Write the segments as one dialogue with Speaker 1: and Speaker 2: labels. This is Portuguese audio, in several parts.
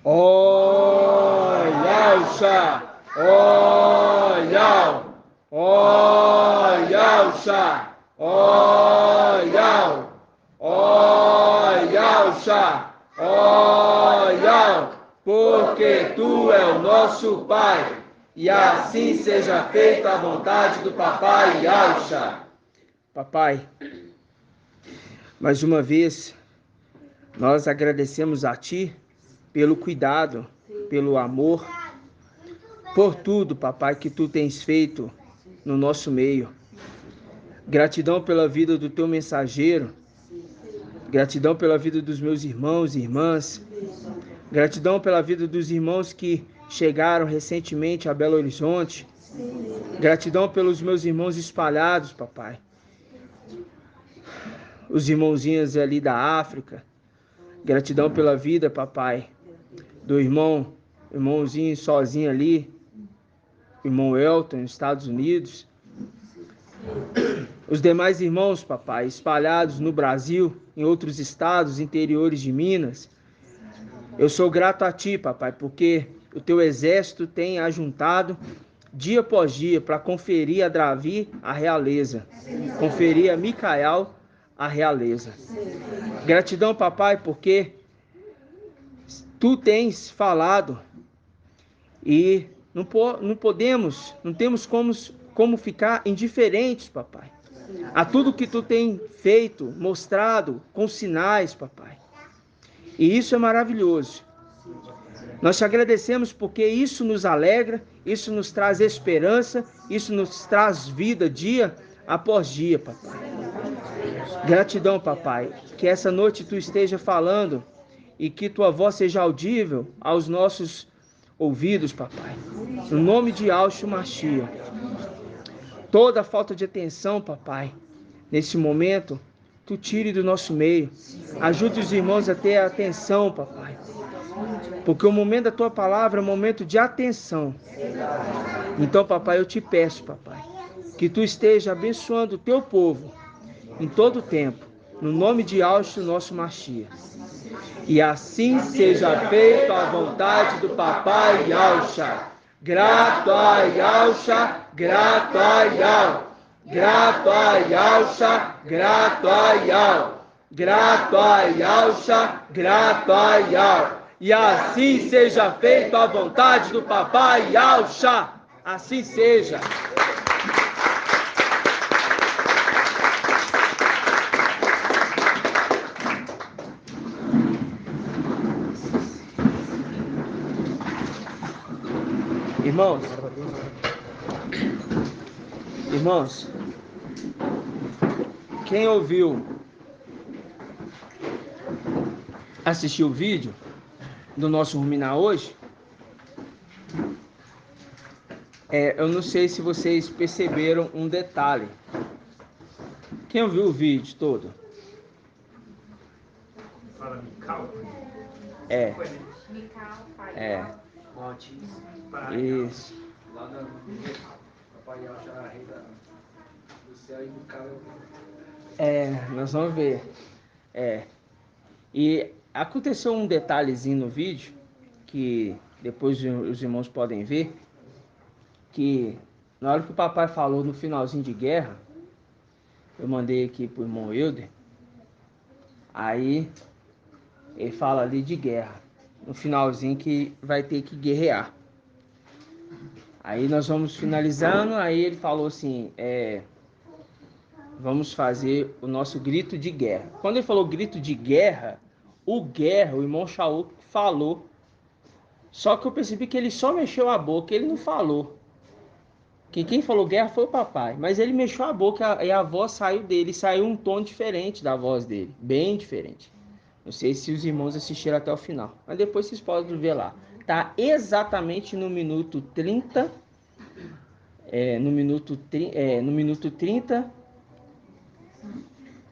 Speaker 1: Oyalcha, oyal, oyalcha, oyal, oyalcha, oyal, porque tu é o nosso Pai, e assim seja feita a vontade do Papai Yalcha. Papai, mais uma vez, nós agradecemos a Ti pelo cuidado, pelo amor, por tudo, papai, que Tu tens feito no nosso meio. Gratidão pela vida do Teu mensageiro, gratidão pela vida dos meus irmãos e irmãs, gratidão pela vida dos irmãos que chegaram recentemente a Belo Horizonte, gratidão pelos meus irmãos espalhados, papai, os irmãozinhos ali da África, gratidão pela vida, papai, do irmãozinho sozinho ali, irmão Elton, nos Estados Unidos. Os demais irmãos, papai, espalhados no Brasil, em outros estados, interiores de Minas. Eu sou grato a Ti, papai, porque o Teu exército tem ajuntado dia após dia para conferir a Davi a realeza, conferir a Micael a realeza. Gratidão, papai, porque Tu tens falado e não temos como ficar indiferentes, papai, a tudo que Tu tem feito, mostrado com sinais, papai. E isso é maravilhoso. Nós te agradecemos porque isso nos alegra, isso nos traz esperança, isso nos traz vida dia após dia, papai. Gratidão, papai, que essa noite Tu esteja falando e que Tua voz seja audível aos nossos ouvidos, papai. No nome de Yahshua Mashiach. Toda falta de atenção, papai, nesse momento, Tu tire do nosso meio. Ajude os irmãos a ter atenção, papai. Porque o momento da Tua palavra é um momento de atenção. Então, papai, eu te peço, papai, que Tu esteja abençoando o Teu povo em todo o tempo. No nome de Yahshua, nosso Mashiach. E assim seja feita a vontade do Papai Yalcha. Grato a Yalcha, grato a Yal. Grato a Yalcha, grato a Yal. Grato a Yalcha, grato a Yal. E assim seja feita a vontade do Papai Yalcha. Assim seja. Irmãos, quem assistiu o vídeo do nosso Ruminar hoje, eu não sei se vocês perceberam um detalhe. Quem ouviu o vídeo todo?
Speaker 2: Fala Mical?
Speaker 1: Isso.
Speaker 3: Lá no Papai Yalcha, a rei do céu, e Mical
Speaker 1: Nós vamos ver. E aconteceu um detalhezinho no vídeo, que depois os irmãos podem ver, que na hora que o papai falou no finalzinho de guerra, eu mandei aqui pro irmão Euder, aí ele fala ali de guerra, no finalzinho que vai ter que guerrear. Aí nós vamos finalizando, aí ele falou assim, vamos fazer o nosso grito de guerra. Quando ele falou grito de guerra, o irmão Shaul falou. Só que eu percebi que ele só mexeu a boca, ele não falou. Que quem falou guerra foi o papai. Mas ele mexeu a boca e a voz saiu dele. Saiu um tom diferente da voz dele. Bem diferente. Não sei se os irmãos assistiram até o final. Mas depois vocês podem ver lá. Tá exatamente no minuto 30. No minuto 30.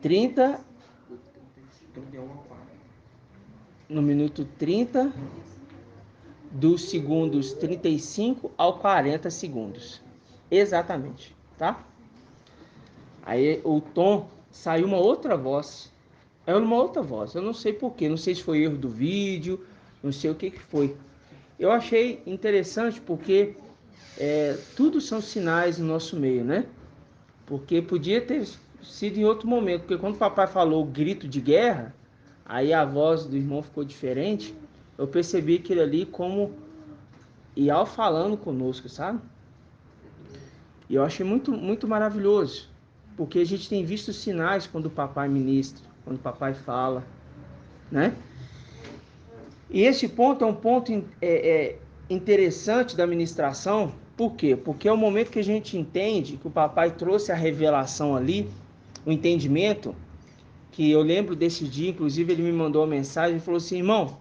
Speaker 1: 30. No minuto 30. Dos segundos 35 ao 40 segundos. Exatamente, tá? Aí o tom saiu uma outra voz. É uma outra voz. Eu não sei porquê. Não sei se foi erro do vídeo. Não sei o que foi. Eu achei interessante porque tudo são sinais no nosso meio, né? Porque podia ter sido em outro momento. Porque quando o papai falou o grito de guerra, aí a voz do irmão ficou diferente. Eu percebi aquilo ali como Ial falando conosco, sabe? E eu achei muito, muito maravilhoso. Porque a gente tem visto sinais quando o papai ministra, quando o papai fala, né? E esse ponto é um ponto interessante da ministração. Por quê? Porque é o momento que a gente entende que o papai trouxe a revelação ali, o entendimento, que eu lembro desse dia, inclusive ele me mandou uma mensagem e falou assim, irmão,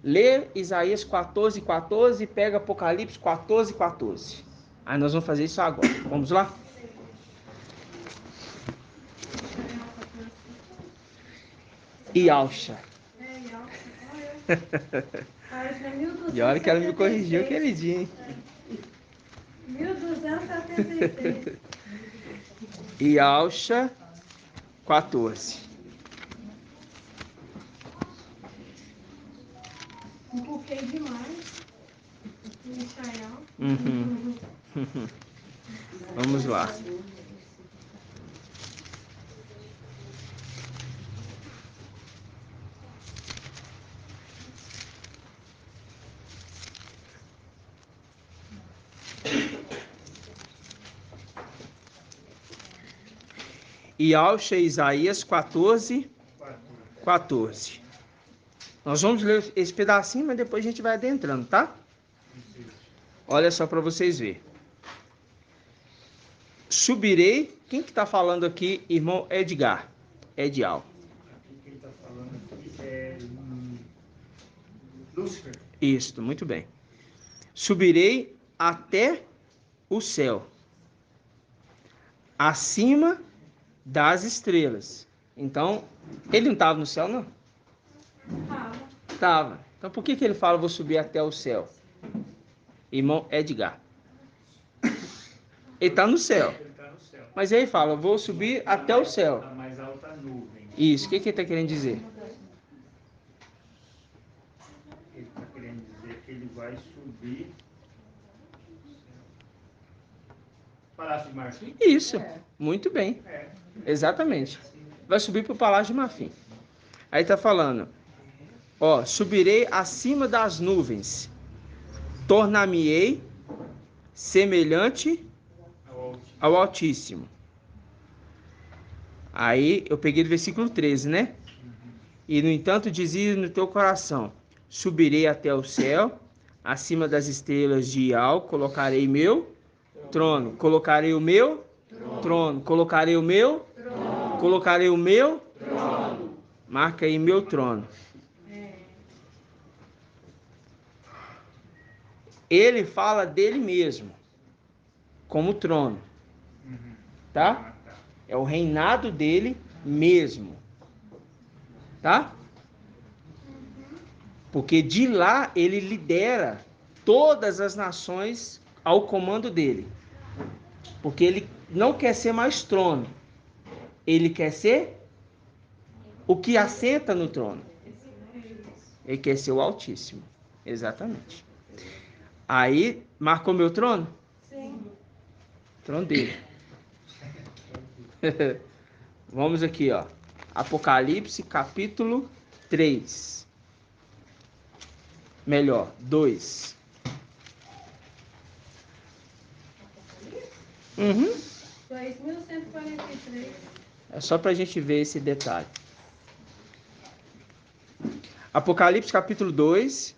Speaker 1: lê Isaías 14:14 e pega Apocalipse 14:14. Aí nós vamos fazer isso agora. Vamos lá? Yalcha. E olha que ela me corrigiu aquele dia, hein?
Speaker 2: 1276.
Speaker 1: Yalcha 14.
Speaker 2: Empuquei demais. Michael.
Speaker 1: Uhum. Vamos lá. Yalcha, Isaías 14:14. Nós vamos ler esse pedacinho, mas depois a gente vai adentrando, tá? Olha só para vocês verem. Subirei. Quem que tá falando aqui, irmão Edgar? Edial.
Speaker 3: Aqui quem está falando aqui é Lúcifer.
Speaker 1: Isso, muito bem. Subirei até o céu, acima das estrelas. Então, ele não estava no céu, não?
Speaker 2: Tava.
Speaker 1: Estava. Então, por que ele fala, vou subir até o céu? Irmão Edgar. Ele está no céu.
Speaker 3: Ele está no céu.
Speaker 1: Mas aí fala, vou subir até o céu.
Speaker 3: A mais alta nuvem.
Speaker 1: Isso, o que ele está querendo dizer?
Speaker 3: Ele está querendo dizer que ele vai subir. Palácio de Marfim?
Speaker 1: Isso, muito bem.
Speaker 3: É.
Speaker 1: Exatamente. Vai subir para o Palácio de Marfim. Aí está falando, ó, subirei acima das nuvens, tornar-me-ei semelhante ao Altíssimo. Aí eu peguei do versículo 13, né? E no entanto dizia no teu coração, subirei até o céu, acima das estrelas de Ial, colocarei meu trono, colocarei o meu trono, colocarei o meu trono, colocarei o meu trono. Marca aí meu trono. Ele fala dele mesmo como trono, tá? É o reinado dele mesmo, tá? Porque de lá ele lidera todas as nações ao comando dele. Porque ele não quer ser mais trono, ele quer ser o que assenta no trono. Ele quer ser o Altíssimo, exatamente. Aí, marcou meu trono?
Speaker 2: Sim.
Speaker 1: Trono dele. Vamos aqui, ó. Apocalipse, capítulo 3. Melhor, 2. Uhum.
Speaker 2: 2143.
Speaker 1: É só pra gente ver esse detalhe. Apocalipse, capítulo 2.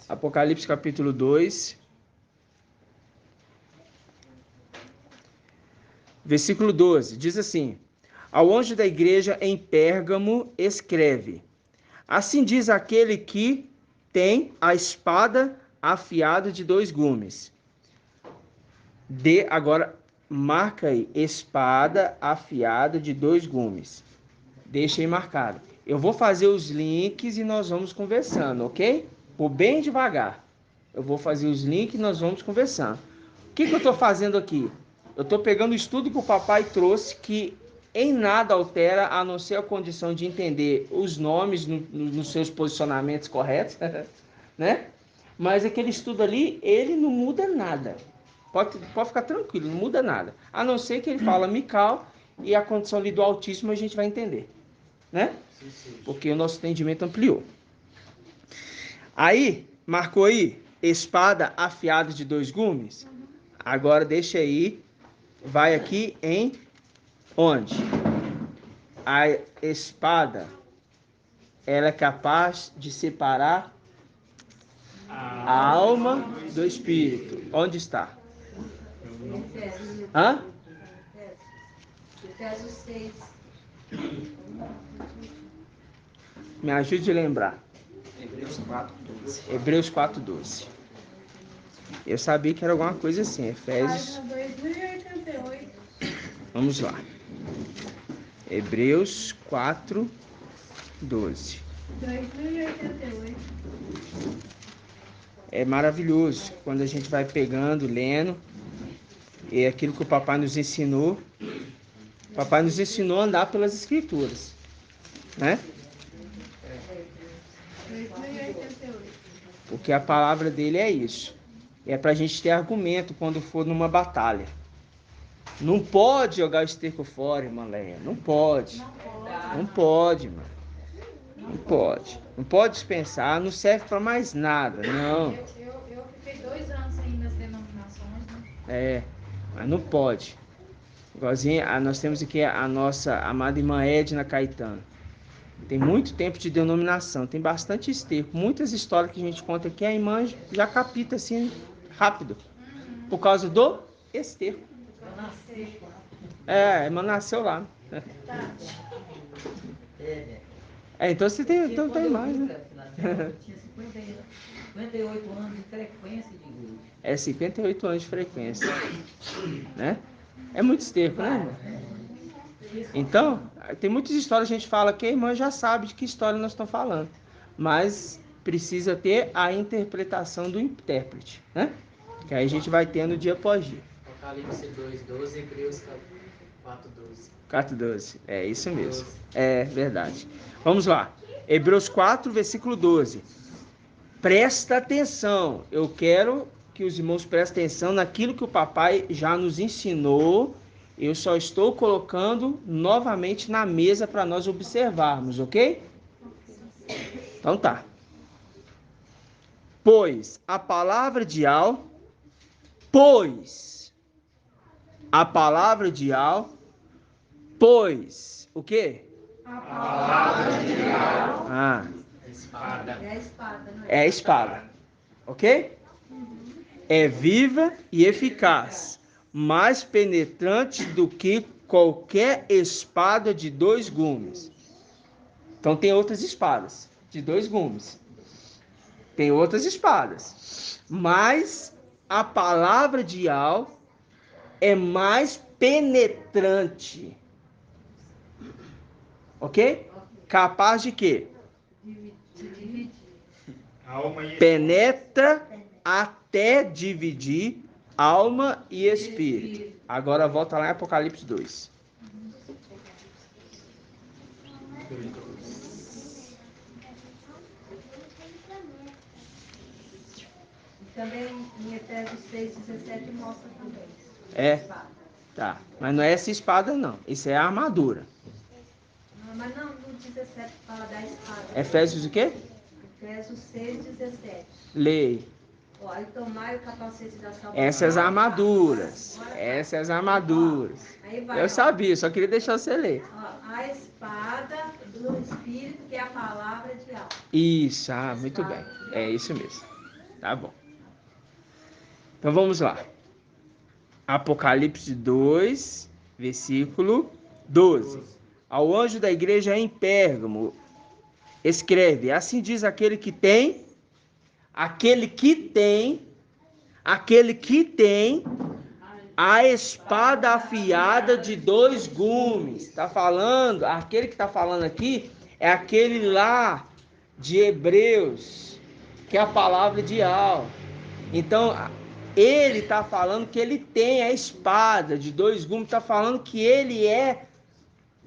Speaker 1: Apocalipse capítulo 2, versículo 12, diz assim: Ao anjo da igreja em Pérgamo escreve: Assim diz aquele que tem a espada afiada de 2 gumes. Agora marca aí, espada afiada de 2 gumes. Deixa aí marcado. Eu vou fazer os links e nós vamos conversando, ok? Por bem devagar. Eu vou fazer os links e nós vamos conversando. O que eu estou fazendo aqui? Eu estou pegando o estudo que o papai trouxe, que em nada altera, a não ser a condição de entender os nomes nos seus posicionamentos corretos, né? Mas aquele estudo ali, ele não muda nada. Pode ficar tranquilo, não muda nada. A não ser que ele fala Mical e a condição ali do Altíssimo a gente vai entender, né? Porque o nosso entendimento ampliou. Aí, marcou aí, espada afiada de 2 gumes? Agora deixa aí, vai aqui em onde? A espada, ela é capaz de separar a alma do espírito. Onde está? Hã?
Speaker 4: Efésios 6.
Speaker 1: Me ajude a lembrar.
Speaker 3: Hebreus 4:12.
Speaker 1: Hebreus 4:12. Eu sabia que era alguma coisa assim. Efésios.
Speaker 2: Página 2088.
Speaker 1: Vamos lá. Hebreus 4:12.
Speaker 2: 2088.
Speaker 1: É maravilhoso quando a gente vai pegando, lendo. E aquilo que o papai nos ensinou. O papai nos ensinou a andar pelas escrituras, né?
Speaker 2: 2088.
Speaker 1: Porque a palavra dele é isso. É pra gente ter argumento quando for numa batalha. Não pode jogar o esterco fora, irmã Leia. Não pode. Não pode, mano. Não pode. Não pode dispensar. Não serve pra mais nada. Não.
Speaker 4: Eu fiquei 2 anos aí nas denominações, né?
Speaker 1: É. Mas não pode. Igualzinho, nós temos aqui a nossa amada irmã Edna Caetano. Tem muito tempo de denominação. Tem bastante esterco. Muitas histórias que a gente conta aqui, a irmã já capita assim, rápido. Por causa do esterco. É, a irmã nasceu lá. Então você tem, então tem mais, né?
Speaker 5: Eu tinha 58 anos de frequência de igreja.
Speaker 1: É 58 anos de frequência, né? É muito esterco, né, irmão? Então, tem muitas histórias que a gente fala que a irmã já sabe de que história nós estamos falando. Mas precisa ter a interpretação do intérprete, né? Que aí a gente vai tendo dia após dia.
Speaker 6: Apocalipse 2:12, Hebreus 4:12.
Speaker 1: 4:12, é isso mesmo. É verdade. Vamos lá. Hebreus 4, versículo 12. Presta atenção. Eu quero que os irmãos prestem atenção naquilo que o papai já nos ensinou. Eu só estou colocando novamente na mesa para nós observarmos, ok? Então tá. Pois a palavra de Al, pois a palavra de Al, pois o quê?
Speaker 2: A palavra de Al.
Speaker 1: Ah,
Speaker 6: Espada.
Speaker 4: É a espada, não é?
Speaker 1: é a espada, ok? É viva e eficaz, mais penetrante do que qualquer espada de 2 gumes. Então tem outras espadas de 2 gumes. Tem outras espadas. Mas a palavra de Al é mais penetrante. Ok? Capaz de quê?
Speaker 4: Dividir.
Speaker 1: Penetra até dividir alma e espírito. Agora volta lá em Apocalipse 2.
Speaker 4: Também em Efésios 6:17 mostra também.
Speaker 1: É?
Speaker 4: Espada.
Speaker 1: Tá. Mas não é essa espada, não. Isso é a armadura.
Speaker 4: Mas não, no 17 fala da espada.
Speaker 1: Efésios o quê?
Speaker 4: Efésios 6:17.
Speaker 1: Lei.
Speaker 4: Ó, aí tomai o capacete da salvação.
Speaker 1: Essas armaduras. Essas armaduras.
Speaker 4: Aí vai,
Speaker 1: Eu
Speaker 4: ó.
Speaker 1: sabia, só queria deixar você ler.
Speaker 4: Ó, a espada do Espírito, que é a palavra de alma.
Speaker 1: Isso, muito bem. É isso mesmo. Tá bom. Então vamos lá. Apocalipse 2, versículo 12. Ao anjo da igreja em Pérgamo, escreve: assim diz aquele que tem a espada afiada de 2 gumes. Tá falando, aquele que está falando aqui É aquele lá de Hebreus, que é a palavra de Al. Então, ele está falando que ele tem a espada de dois gumes, está falando que ele é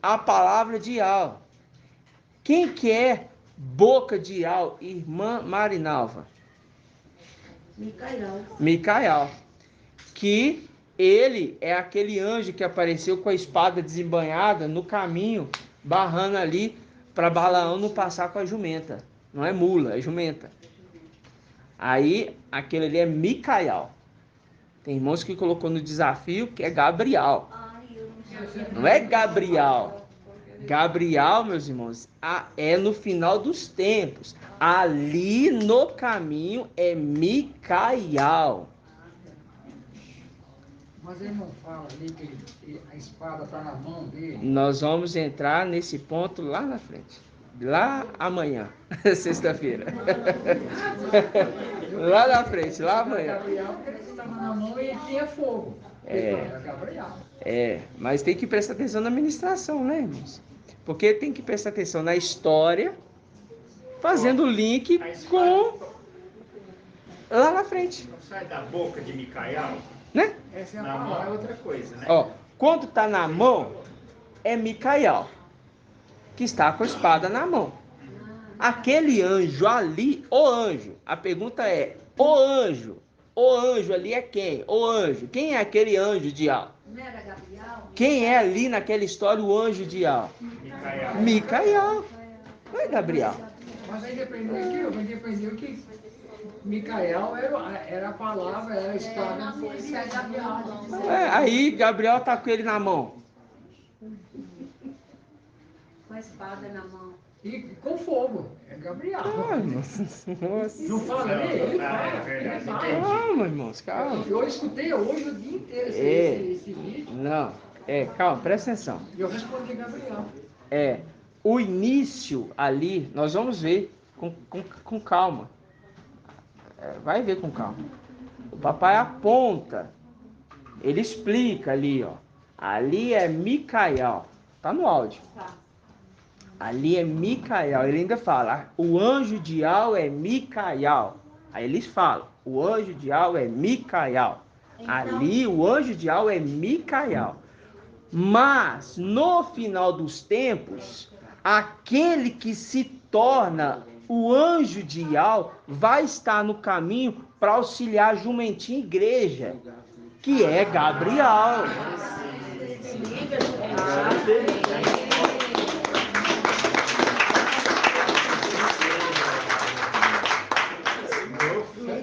Speaker 1: a palavra de Al. Quem que é boca de Al? Irmã Marinalva. Micael. Que ele é aquele anjo que apareceu com a espada desembanhada no caminho, barrando ali para Balaão não passar com a jumenta. Não é mula, é jumenta. Aí, aquele ali é Micael. Tem irmãos que colocou no desafio que é Gabriel. Não é Gabriel. Gabriel, meus irmãos, é no final dos tempos. Ali no caminho é Micael.
Speaker 3: Mas ele não fala ali que a espada está na mão dele.
Speaker 1: Nós vamos entrar nesse ponto lá na frente. Lá amanhã, sexta-feira. Lá na frente, lá amanhã.
Speaker 3: Gabriel, porque ele estava na mão e ele tinha fogo.
Speaker 1: Mas tem que prestar atenção na ministração, né, irmãos? Porque tem que prestar atenção na história, fazendo o link com lá na frente.
Speaker 7: Não sai da boca de Micael?
Speaker 1: Né?
Speaker 3: Essa é a
Speaker 7: Na mão é
Speaker 3: palavra.
Speaker 7: outra coisa, né?
Speaker 1: Ó, quando tá na mão, é Micael, que está com a espada na mão. Aquele anjo ali, o anjo, a pergunta é, o anjo ali é quem? O anjo, quem é aquele anjo de Al?
Speaker 4: Não era Gabriel?
Speaker 1: Quem é ali naquela história o anjo de Al?
Speaker 7: Micael.
Speaker 1: Micael, não é Gabriel.
Speaker 3: Mas aí dependeu que Micael era a palavra, era a espada.
Speaker 1: Aí Gabriel tá com ele na mão.
Speaker 4: Com a espada na mão.
Speaker 3: E com fogo. É Gabriel.
Speaker 1: Nossa.
Speaker 3: Não fala ali? Ele
Speaker 7: É
Speaker 3: fala.
Speaker 7: verdade,
Speaker 3: Ele fala.
Speaker 1: Calma, irmãos, calma.
Speaker 3: Eu escutei hoje o dia inteiro
Speaker 1: É.
Speaker 3: esse vídeo
Speaker 1: Não, calma, presta atenção.
Speaker 3: e eu respondi Gabriel.
Speaker 1: O início ali, nós vamos ver com calma. Vai ver com calma. O papai aponta, ele explica ali, ó. Ali é Micael, tá no áudio. Ali é Micael, ele ainda fala, o anjo de Al é Micael. Aí eles falam, o anjo de Al é Micael. Ali o anjo de Al é Micael. Mas no final dos tempos, aquele que se torna o anjo de Al vai estar no caminho para auxiliar a jumentinha igreja, que é Gabriel.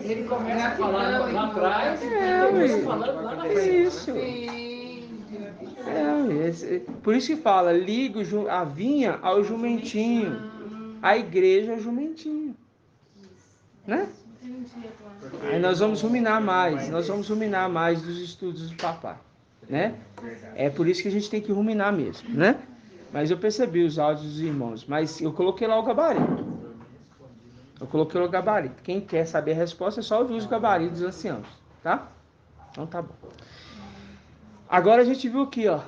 Speaker 3: Ele começa a falar lá atrás, depois falando lá na frente.
Speaker 1: Isso. Por isso que fala, liga a vinha ao jumentinho, a igreja ao jumentinho, né? Aí nós vamos ruminar mais dos estudos do papai, né? É por isso que a gente tem que ruminar mesmo, né? Mas eu percebi os áudios dos irmãos, mas eu coloquei lá o gabarito. Quem quer saber a resposta é só ouvir os gabaritos dos anciãos, tá? Então tá bom. Agora a gente viu aqui, ó.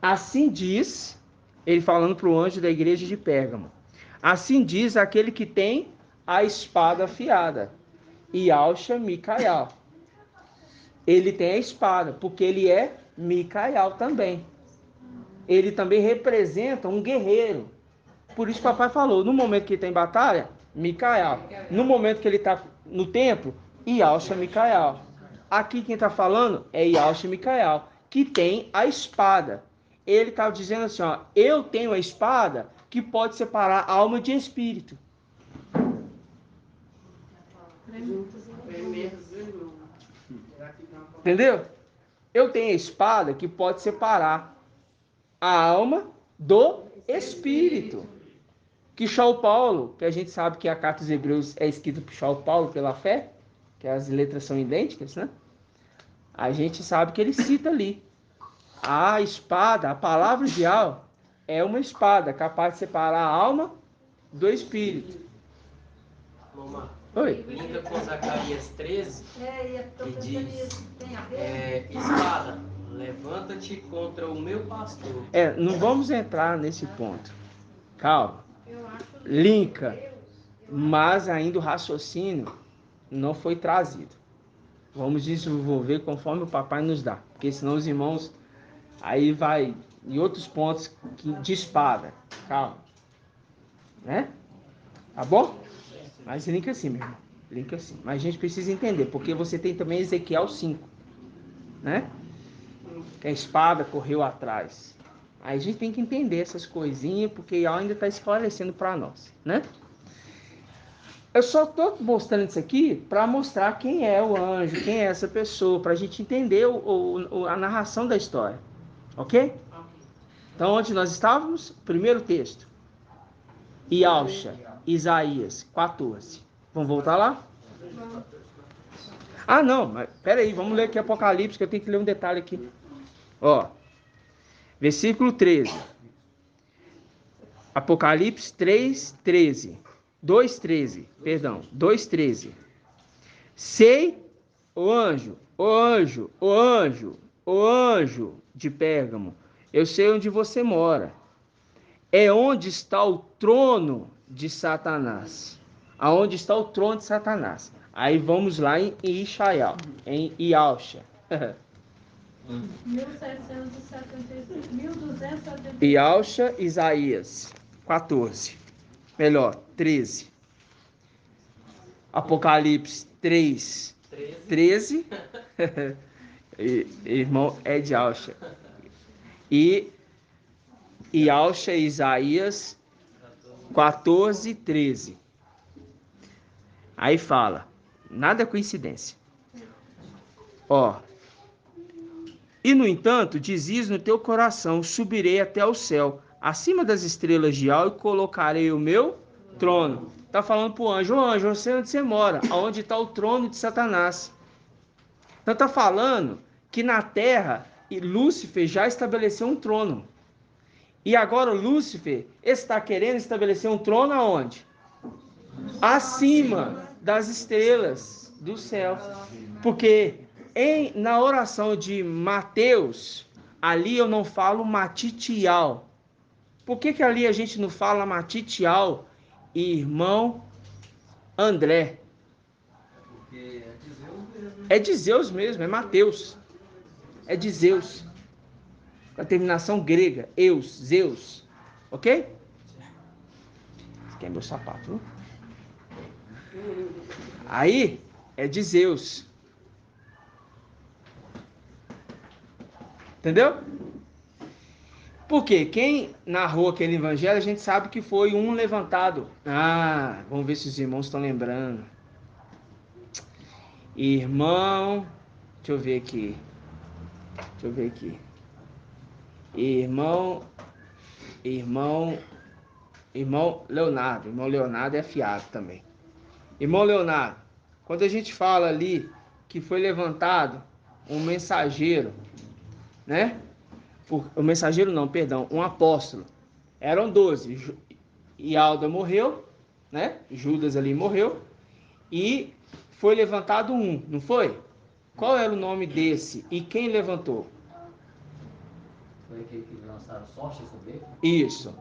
Speaker 1: Assim diz, ele falando para o anjo da igreja de Pérgamo. Assim diz aquele que tem a espada afiada. E Alcha Micael. Ele tem a espada, porque ele é Micael também. Ele também representa um guerreiro. Por isso que o papai falou, no momento que ele está em batalha, Micael. No momento que ele está no templo, Yalcha Micael. Aqui quem está falando é Yalcha Micael, que tem a espada. Ele está dizendo assim, ó, eu tenho a espada que pode separar alma de espírito. Entendeu? Eu tenho a espada que pode separar a alma do espírito. Que São Paulo, que a gente sabe que a carta dos Hebreus é escrita por São Paulo pela fé, que as letras são idênticas, né? A gente sabe que ele cita ali. A espada, a palavra de Al, é uma espada capaz de separar a alma do espírito.
Speaker 6: Mamãe,
Speaker 1: Oi?
Speaker 6: linda com Zacarias 13,
Speaker 4: Eu
Speaker 6: que
Speaker 4: pensando
Speaker 6: diz,
Speaker 4: nisso. Tem a ver?
Speaker 6: espada, levanta-te contra o meu pastor.
Speaker 1: Não vamos entrar nesse ponto. Calma.
Speaker 2: Eu acho
Speaker 1: Linka. Mas ainda o raciocínio não foi trazido. Vamos desenvolver conforme o papai nos dá. Porque senão os irmãos aí vai em outros pontos que dispara. Calma. Né? Tá bom? Mas linka assim, meu irmão. Linka assim. Mas a gente precisa entender. Porque você tem também Ezequiel 5. Né? Que a espada correu atrás. Aí a gente tem que entender essas coisinhas. Porque ainda está esclarecendo para nós. Né? Eu só estou mostrando isso aqui para mostrar quem é o anjo, quem é essa pessoa, para a gente entender a narração da história. Ok? Então, onde nós estávamos? Primeiro texto. Ialcha, Isaías 14. Vamos voltar lá? Ah, não, mas peraí, vamos ler aqui Apocalipse, que eu tenho que ler um detalhe aqui. Ó, versículo 13. Apocalipse 3:13. 2:13, perdão, 2:13. Sei, o anjo, o anjo, o anjo, o anjo de Pérgamo, eu sei onde você mora. É onde está o trono de Satanás. Aonde está o trono de Satanás. Aí vamos lá em Ishaiah, em Ialcha.
Speaker 2: 1275.
Speaker 1: Ialcha, Isaías 14. Melhor, 13. Apocalipse 3:13. Irmão é de Alcha. E Alcha, Isaías 14:13. Aí fala, nada é coincidência. Ó. E no entanto, dizes no teu coração, subirei até o céu, acima das estrelas de Al, e colocarei o meu trono. Está falando para o anjo, ô anjo, eu sei onde você mora, aonde está o trono de Satanás. Então está falando que na terra, Lúcifer já estabeleceu um trono. E agora Lúcifer está querendo estabelecer um trono aonde? Acima das estrelas do céu. Porque na oração de Mateus, ali eu não falo matitial. Por que ali a gente não fala matitial, irmão André? É de Zeus mesmo, é Mateus. É de Zeus. Com a terminação grega, Eus, Zeus. Ok? Esse aqui é meu sapato, viu? Aí é de Zeus. Entendeu? Porque quem narrou aquele evangelho, a gente sabe que foi um levantado. Ah, vamos ver se os irmãos estão lembrando. Irmão, deixa eu ver aqui. Irmão Leonardo. Irmão Leonardo é afiado também. Irmão Leonardo, quando a gente fala ali que foi levantado um mensageiro, né? O mensageiro não, perdão, um apóstolo. Eram 12. E Alda morreu, né? Judas ali morreu. E foi levantado um, não foi? Qual era o nome desse? E quem levantou?
Speaker 8: Foi aquele que lançaram sorte sobre ele?
Speaker 1: Isso.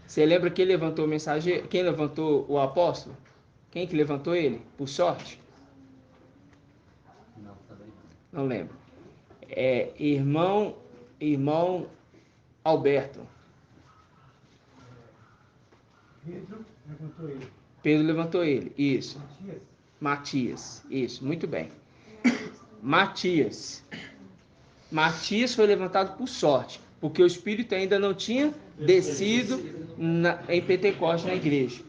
Speaker 1: Você lembra quem levantou o mensageiro? Quem levantou o apóstolo? Quem que levantou ele? Por sorte?
Speaker 8: Não, também
Speaker 1: não. Não lembro. É irmão Alberto. Pedro levantou ele. Isso. Matias. Isso, muito bem. Matias foi levantado por sorte, porque o Espírito ainda não tinha descido em Pentecostes na igreja.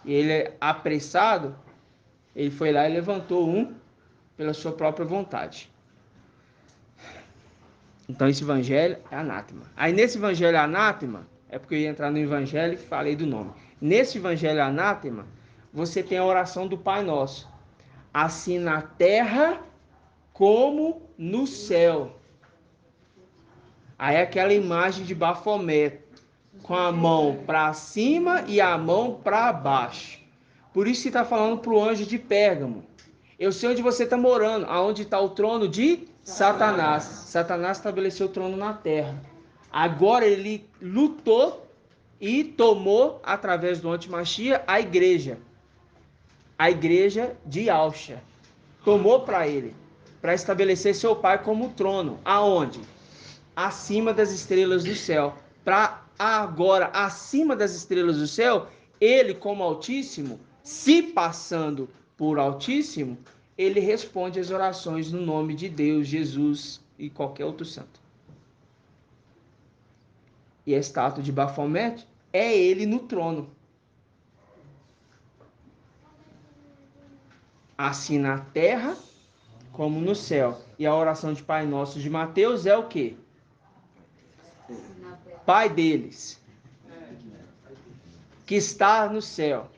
Speaker 1: E ele é apressado, ele foi lá e levantou um pela sua própria vontade. Então esse evangelho é anátema. Aí nesse evangelho anátema, é porque eu ia entrar no evangelho e falei do nome. Nesse evangelho anátema, você tem a oração do Pai Nosso. Assim na terra como no céu. Aí é aquela imagem de Bafomé, com a mão para cima e a mão para baixo. Por isso que está falando para o anjo de Pérgamo. Eu sei onde você está morando, aonde está o trono de Satanás. Satanás estabeleceu o trono na terra. Agora ele lutou e tomou, através do Antimachia, a igreja de Yahshua. Tomou para ele, para estabelecer seu pai como trono. Aonde? Acima das estrelas do céu. Para agora, acima das estrelas do céu, ele como Altíssimo, se passando por Altíssimo, ele responde às orações no nome de Deus, Jesus e qualquer outro santo. E a estátua de Bafomete é ele no trono. Assim na terra como no céu. E a oração de Pai Nosso de Mateus é o quê? Pai deles, que está no céu.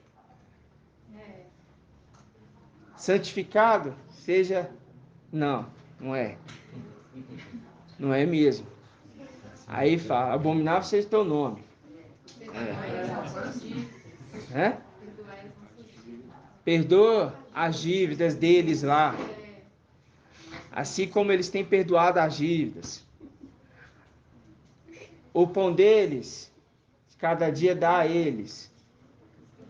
Speaker 1: Santificado seja... Não é. Não é mesmo. Aí fala, abominável seja teu nome. Perdoa as dívidas deles lá. Assim como eles têm perdoado as dívidas. O pão deles, cada dia dá a eles.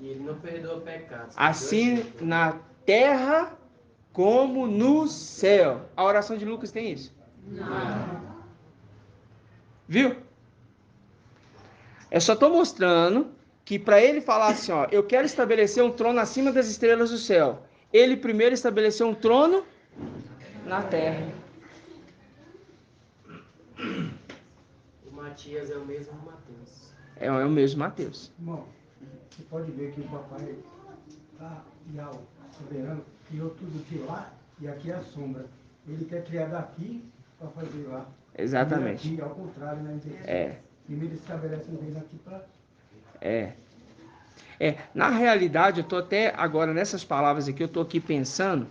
Speaker 6: E ele não perdoa pecados.
Speaker 1: Assim na terra como no céu. A oração de Lucas tem isso?
Speaker 2: Não.
Speaker 1: Viu? Eu só estou mostrando que para ele falar assim, ó, eu quero estabelecer um trono acima das estrelas do céu. Ele primeiro estabeleceu um trono na terra.
Speaker 6: O Matias é o mesmo Mateus.
Speaker 1: É o mesmo Mateus.
Speaker 9: Irmão, você pode ver que o papai está soberano, criou tudo de lá e aqui é a sombra. Ele quer criar daqui para fazer lá.
Speaker 1: Exatamente.
Speaker 9: E aqui, ao contrário, né? Primeiro estabelece um reino aqui para...
Speaker 1: Na realidade, eu estou até agora nessas palavras aqui, eu estou aqui pensando,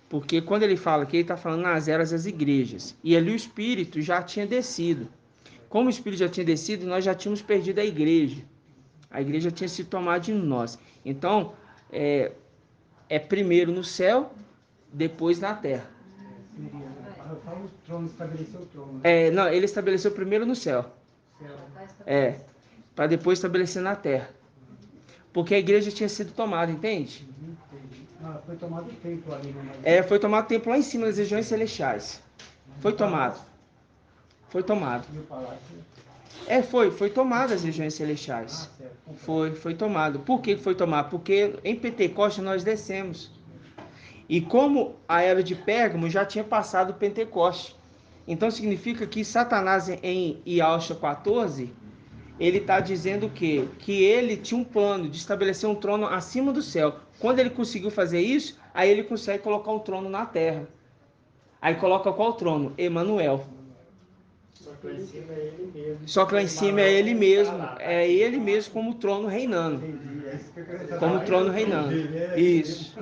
Speaker 1: porque quando ele fala aqui, ele está falando nas eras das igrejas. E ali o Espírito já tinha descido. Como o Espírito já tinha descido, nós já tínhamos perdido a igreja. A igreja tinha sido tomada de nós. Então, é primeiro no céu, depois na terra.
Speaker 9: Eu falo o trono, estabeleceu o trono. Né?
Speaker 1: Não, ele estabeleceu primeiro no céu. Para depois estabelecer na terra. Porque a igreja tinha sido tomada, entende?
Speaker 9: Foi tomado o templo ali, né?
Speaker 1: Foi tomado o templo lá em cima das regiões celestiais. Foi tomado. Foi tomado.
Speaker 9: E o palácio?
Speaker 1: Foi tomado as regiões celestiais. Foi tomado. Por que foi tomado? Porque em Pentecostes nós descemos. E como a era de Pérgamo já tinha passado o Pentecoste. Então significa que Satanás em Yahshua 14, ele está dizendo o quê? Que ele tinha um plano de estabelecer um trono acima do céu. Quando ele conseguiu fazer isso, aí ele consegue colocar um trono na terra. Aí coloca qual trono? Emanuel.
Speaker 7: Só que lá em cima é ele mesmo.
Speaker 1: Só que lá em cima é ele mesmo. É ele mesmo como trono reinando. Como trono reinando. Isso.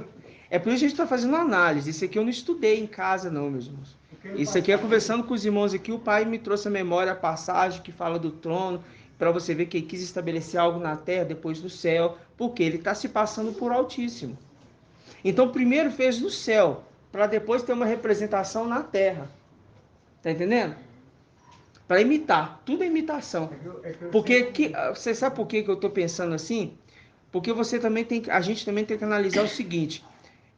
Speaker 1: É por isso que a gente está fazendo uma análise. Isso aqui eu não estudei em casa não, meus irmãos. Isso aqui é conversando com os irmãos aqui. O pai me trouxe a memória, a passagem que fala do trono. Para você ver que ele quis estabelecer algo na terra, depois no céu. Porque ele está se passando por Altíssimo. Então primeiro fez no céu. Para depois ter uma representação na terra. Tá entendendo? Para imitar. Tudo é imitação. Porque você sabe por que eu estou pensando assim? Porque a gente também tem que analisar o seguinte.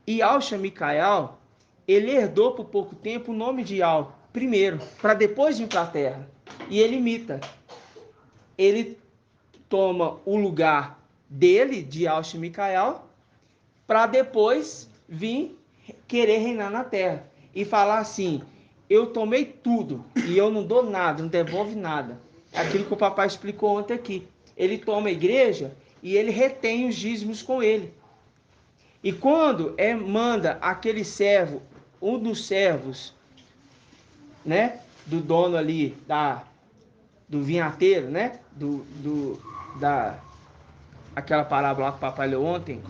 Speaker 1: Yahshua Micael, ele herdou por pouco tempo o nome de Yahweh primeiro, para depois vir para a terra. E ele imita. Ele toma o lugar dele, de Yahshua Micael, para depois vir querer reinar na terra. E falar assim, eu tomei tudo e eu não dou nada, não devolve nada. É aquilo que o papai explicou ontem aqui. Ele toma a igreja e ele retém os dízimos com ele. E quando manda aquele servo, um dos servos, né, do dono ali, do vinhateiro, né, aquela parábola lá que o papai leu ontem,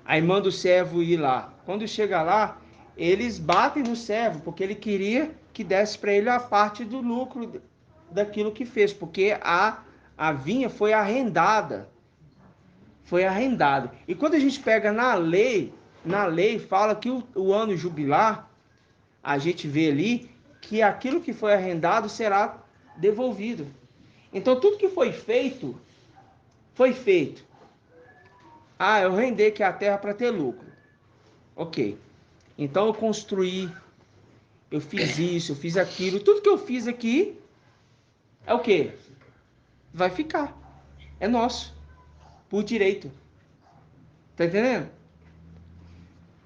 Speaker 1: aí manda o servo ir lá. Quando chega lá, eles batem no servo, porque ele queria que desse para ele a parte do lucro daquilo que fez, porque a vinha foi arrendada. foi arrendado. E quando a gente pega na lei fala que o ano jubilar, a gente vê ali que aquilo que foi arrendado será devolvido. Então tudo que foi feito, foi feito. Ah, eu arrendei aqui a terra para ter lucro. Ok. Então eu construí, eu fiz isso, eu fiz aquilo. Tudo que eu fiz aqui é o quê? Vai ficar. É nosso. Por direito. Tá entendendo?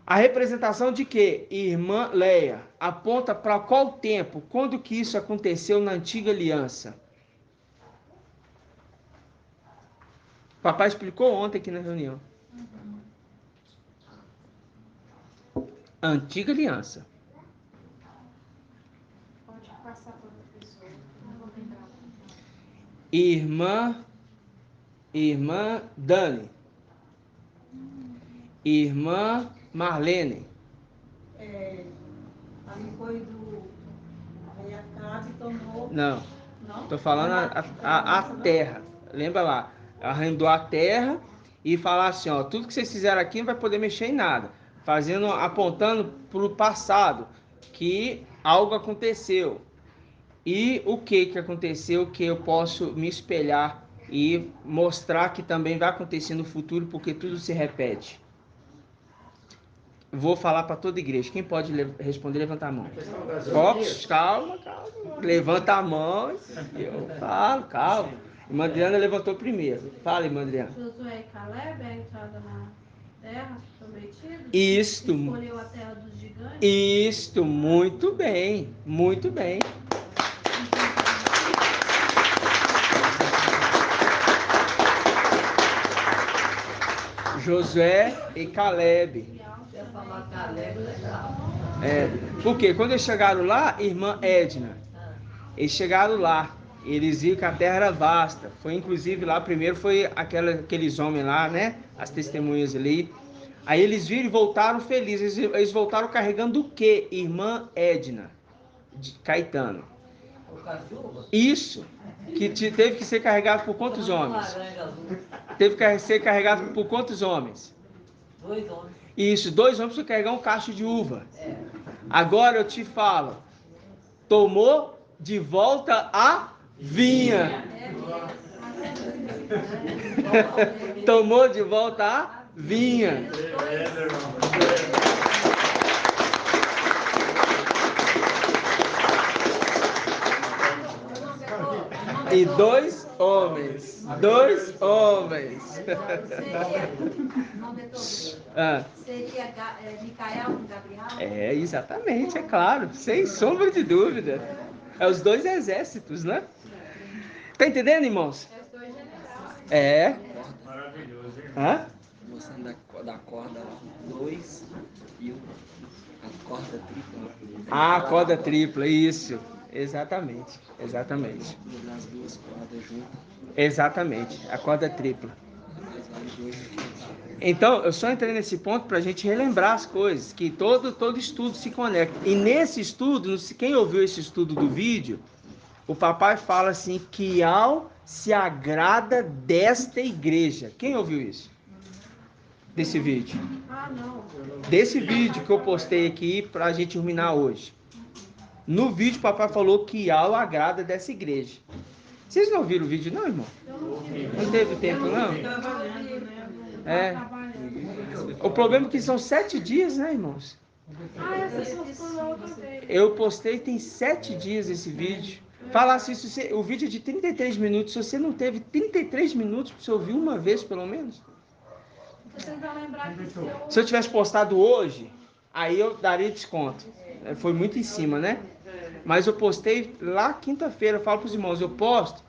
Speaker 1: A representação de quê? Irmã Leia, aponta para qual tempo? Quando que isso aconteceu na antiga aliança? Papai explicou ontem aqui na reunião. Antiga aliança.
Speaker 2: Pode passar para outra pessoa. Não vou lembrar.
Speaker 1: Irmã Dani. Irmã Marlene.
Speaker 5: Ali foi do. Aí a casa tomou.
Speaker 1: Não,
Speaker 5: Não?
Speaker 1: tô falando a terra. Lembra lá? Arrendou a terra e falar assim, ó, tudo que vocês fizeram aqui não vai poder mexer em nada. Apontando para o passado, que algo aconteceu. E o que aconteceu que eu posso me espelhar e mostrar que também vai acontecer no futuro, porque tudo se repete. Vou falar para toda a igreja. Quem pode responder, levanta a mão. Calma. Levanta a mão. Eu falo, calma. Irmã Adriana levantou primeiro. Fala, irmã Adriana.
Speaker 2: Josué e Caleb é a entrada na terra prometida?
Speaker 1: Isto.
Speaker 2: Escolheu a terra dos gigantes?
Speaker 1: Isto, muito bem. Muito bem. Josué e Caleb.
Speaker 5: Você falar Caleb, legal.
Speaker 1: Por quê? Quando eles chegaram lá, irmã Edna, eles chegaram lá, eles viram que a terra era vasta. Foi inclusive lá, primeiro foi aqueles homens lá, né? As testemunhas ali. Aí eles viram e voltaram felizes. Eles voltaram carregando o quê? Irmã Edna, de Caetano.
Speaker 5: O cachorro?
Speaker 1: Isso, que teve que ser carregado por quantos homens? Teve que ser carregado por quantos homens?
Speaker 5: 2 homens.
Speaker 1: Isso, 2 homens para carregar um cacho de uva. Agora eu te falo, tomou de volta a vinha. Tomou de volta a vinha. E 2 homens. 2 homens.
Speaker 4: Seria Micael com Gabriel?
Speaker 1: Exatamente, é claro. Sem sombra de dúvida. É os 2 exércitos, né? Tá entendendo, irmãos?
Speaker 2: É os 2 generais.
Speaker 7: Maravilhoso, hein?
Speaker 1: Hã?
Speaker 10: Mostrando da corda 2 e a corda tripla.
Speaker 1: A corda tripla, isso. Exatamente.
Speaker 10: As 2 cordas juntas.
Speaker 1: Exatamente, a corda tripla.
Speaker 10: Mas vale 2
Speaker 1: Então, eu só entrei nesse ponto para a gente relembrar as coisas, que todo estudo se conecta. E nesse estudo, quem ouviu esse estudo do vídeo, o papai fala assim, que Al se agrada desta igreja. Quem ouviu isso? Desse vídeo?
Speaker 2: Ah, não.
Speaker 1: Desse vídeo que eu postei aqui para a gente ruminar hoje. No vídeo, o papai falou que Al agrada dessa igreja. Vocês não viram o vídeo, não, irmão? Não teve tempo, não? O problema é que são 7 dias, né, irmãos?
Speaker 2: Ah, essa postou na outra vez.
Speaker 1: Eu postei tem 7 dias esse vídeo. Falasse isso, o vídeo é de 33 minutos. Se você não teve 33 minutos para você ouvir uma vez, pelo menos.
Speaker 2: Você vai lembrar que
Speaker 1: Se eu tivesse postado hoje, aí eu daria desconto. Foi muito em cima, né? Mas eu postei lá quinta-feira. Eu falo para os irmãos, eu posto.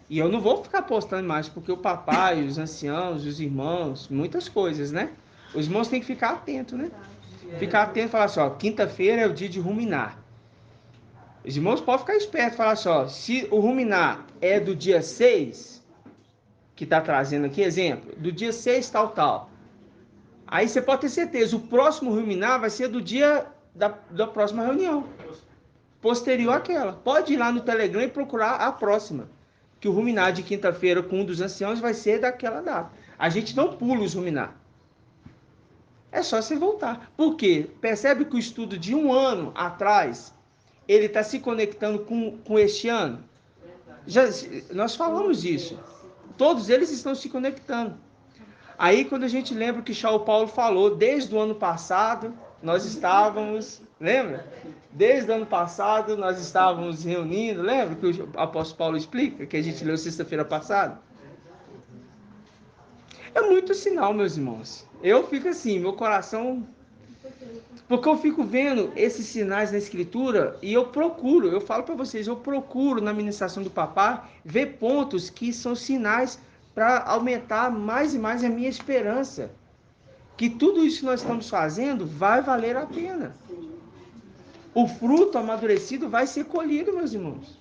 Speaker 1: E eu não vou ficar postando mais, porque o papai, os anciãos, os irmãos, muitas coisas, né? Os irmãos têm que ficar atentos, né? Ficar atento e falar assim, ó, quinta-feira é o dia de ruminar. Os irmãos podem ficar espertos e falar assim, ó, se o ruminar é do dia 6, que está trazendo aqui, exemplo, do dia 6 tal. Aí você pode ter certeza, o próximo ruminar vai ser do dia da próxima reunião. Posterior àquela. Pode ir lá no Telegram e procurar a próxima. Que o ruminar de quinta-feira com um dos anciãos vai ser daquela data. A gente não pula os ruminar. É só você voltar. Por quê? Percebe que o estudo de 1 ano atrás, ele está se conectando com este ano? Nós falamos disso. Todos eles estão se conectando. Aí, quando a gente lembra que Shaul Paulo falou, desde o ano passado, nós estávamos... Lembra? Desde o ano passado, nós estávamos reunindo. Lembra que o apóstolo Paulo explica, que a gente leu sexta-feira passada? É muito sinal, meus irmãos. Eu fico assim, meu coração... Porque eu fico vendo esses sinais na Escritura e eu falo para vocês, eu procuro na ministração do Papá ver pontos que são sinais para aumentar mais e mais a minha esperança. Que tudo isso que nós estamos fazendo vai valer a pena. O fruto amadurecido vai ser colhido, meus irmãos.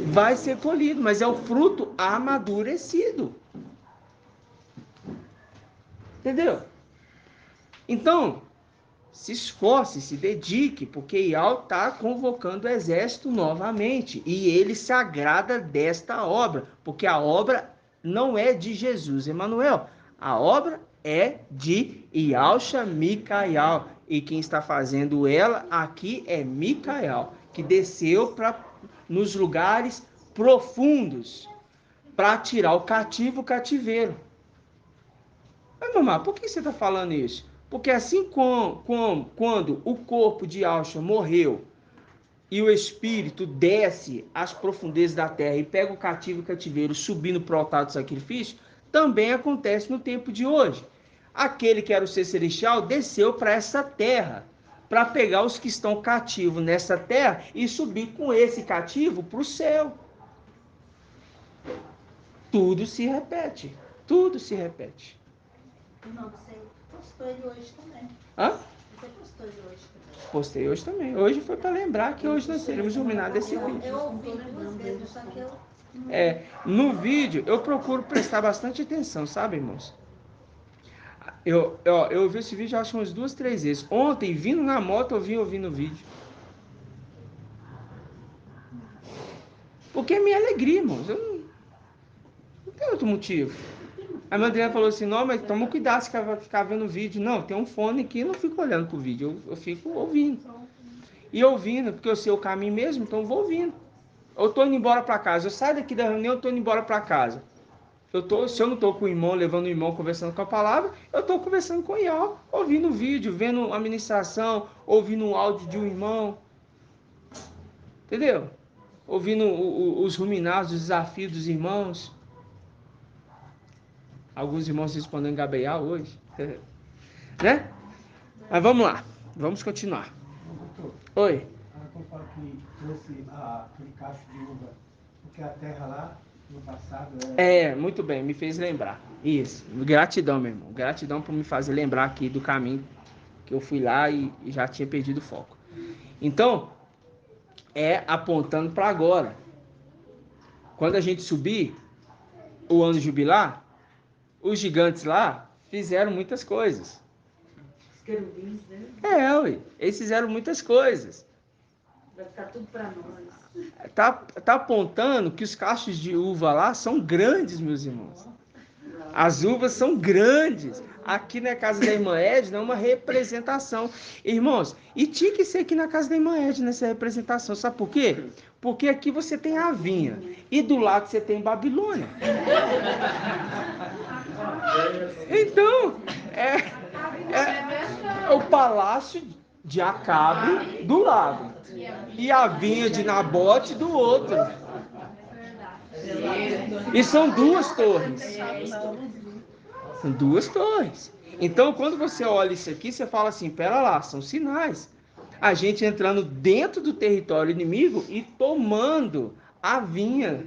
Speaker 1: Vai ser colhido, mas é o fruto amadurecido. Entendeu? Então, se esforce, se dedique, porque Ial está convocando o exército novamente. E ele se agrada desta obra, porque a obra não é de Jesus, Emanuel. A obra é de Ialcha Micael. E quem está fazendo ela aqui é Micael, que desceu nos lugares profundos para tirar o cativo o cativeiro. Mas, mamãe, por que você está falando isso? Porque assim quando o corpo de Ialcha morreu e o espírito desce às profundezas da terra e pega o cativo e o cativeiro subindo para o altar do sacrifício, também acontece no tempo de hoje. Aquele que era o ser celestial desceu para essa terra, para pegar os que estão cativos nessa terra e subir com esse cativo para o céu. Tudo se repete. Tudo se repete.
Speaker 4: Não, você postou ele hoje também.
Speaker 1: Hã?
Speaker 4: Você postou ele hoje também.
Speaker 1: Postei hoje também. Hoje foi para lembrar que hoje nós seremos iluminados desse vídeo.
Speaker 4: Eu ouvi 2 vezes, só que eu...
Speaker 1: No vídeo eu procuro prestar bastante atenção, sabe, irmãos? Eu ouvi esse vídeo acho umas 2, 3 vezes. Ontem, vindo na moto, eu vim ouvindo o vídeo. Porque é minha alegria, irmãos. Eu não tem outro motivo. A minha Adriana falou assim, não, mas toma cuidado se ficar vendo o vídeo. Não, tem um fone aqui, eu não fico olhando pro vídeo, eu fico ouvindo. E ouvindo, porque eu sei o caminho mesmo, então eu vou ouvindo. Eu tô indo embora para casa, eu saio daqui da reunião, eu tô indo embora para casa. Se eu não tô com o irmão, levando o irmão, conversando com a palavra, eu tô conversando com o Ial, ouvindo o vídeo, vendo a ministração, ouvindo o áudio de um irmão. Entendeu? Ouvindo os ruminados, os desafios dos irmãos. Alguns irmãos respondendo Gabriel hoje. Né? Mas vamos lá. Vamos continuar.
Speaker 9: Doutor,
Speaker 1: Oi.
Speaker 9: eu falo que trouxe aquele cacho de uva, porque a terra lá, no passado...
Speaker 1: Muito bem. Me fez lembrar. Isso. Gratidão, meu irmão. Gratidão por me fazer lembrar aqui do caminho que eu fui lá e já tinha perdido o foco. Então, apontando para agora. Quando a gente subir o ano jubilar, os gigantes lá fizeram muitas coisas.
Speaker 5: Os querubins, né?
Speaker 1: Ué, eles fizeram muitas coisas.
Speaker 5: Vai ficar tudo para nós.
Speaker 1: Tá apontando que os cachos de uva lá são grandes, meus irmãos. As uvas são grandes. Aqui na casa da irmã Edna é uma representação. Irmãos, e tinha que ser aqui na casa da irmã Edna nessa representação. Sabe por quê? Porque aqui você tem a vinha e do lado você tem Babilônia. Então, é o palácio de Acabe do lado e a vinha de Nabote do outro. E são 2 torres. São 2 torres. Então, quando você olha isso aqui, você fala assim, pera lá, são sinais. A gente entrando dentro do território inimigo e tomando a vinha.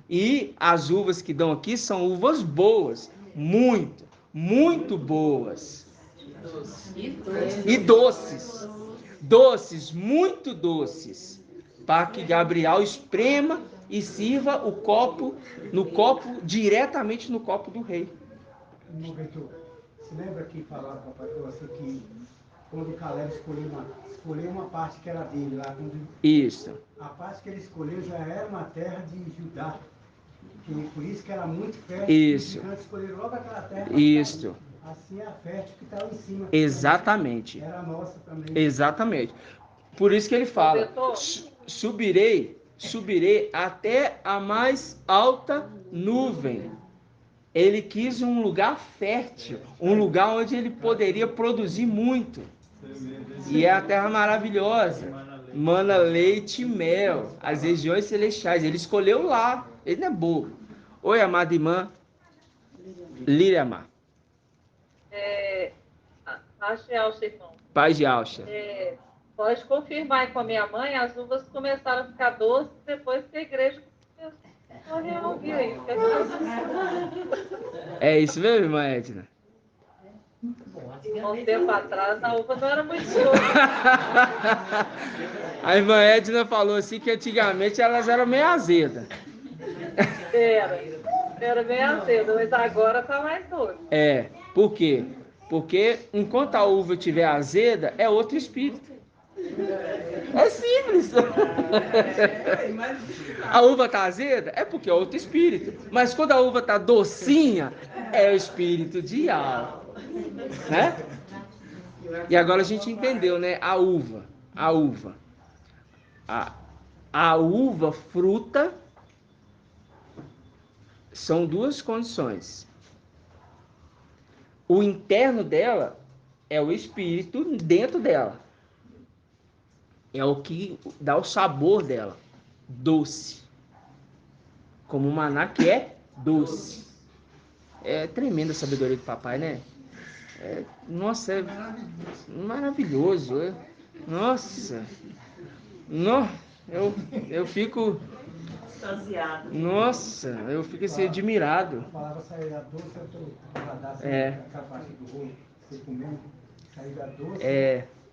Speaker 1: E as uvas que dão aqui são uvas boas. Muito, muito boas. E doces. Doces, muito doces. Para que Gabriel esprema e sirva o copo, diretamente no copo do rei.
Speaker 9: Você lembra que falava, papai, assim, que quando Caleb escolheu uma parte que era dele lá,
Speaker 1: Isso.
Speaker 9: A parte que ele escolheu já era uma terra de Judá. por isso que era muito fértil.
Speaker 1: Isso.
Speaker 9: Os gigantes escolheram logo aquela terra.
Speaker 1: Isso.
Speaker 9: Assim é a fértil que está lá em cima.
Speaker 1: Exatamente.
Speaker 9: Era nossa também.
Speaker 1: Exatamente. Por isso que ele fala: subirei até a mais alta nuvem. Ele quis um lugar fértil, um lugar onde ele poderia produzir muito. E é a terra maravilhosa. Mana, leite e mel, as regiões celestiais. Ele escolheu lá. Ele não é bobo. Oi, amada irmã Líriamar.
Speaker 11: Achei, irmão.
Speaker 1: Paz de Alcha.
Speaker 11: Pode confirmar aí com a minha mãe, as uvas começaram a ficar doces depois que a igreja começou a reouvir aí.
Speaker 1: É isso mesmo, irmã Edna?
Speaker 11: Há um tempo atrás, a uva não era muito doce.
Speaker 1: A irmã Edna falou assim que antigamente elas eram meio azedas.
Speaker 11: Era bem azedo, mas agora tá mais doce.
Speaker 1: Por quê? Porque enquanto a uva estiver azeda, é outro espírito. É simples. A uva tá azeda, é porque é outro espírito. Mas quando a uva tá docinha, é o espírito de Yah. Né? E agora a gente entendeu, né? A uva. A uva fruta são duas condições. O interno dela é o espírito dentro dela. É o que dá o sabor dela. Doce. Como o maná que é doce. É tremenda a sabedoria do papai, né? Nossa, é maravilhoso. Nossa. Eu fico... Nossa, eu fico assim, admirado.
Speaker 9: A palavra sairá doce, eu estou capaz do rolo, você comendo, sairá doce.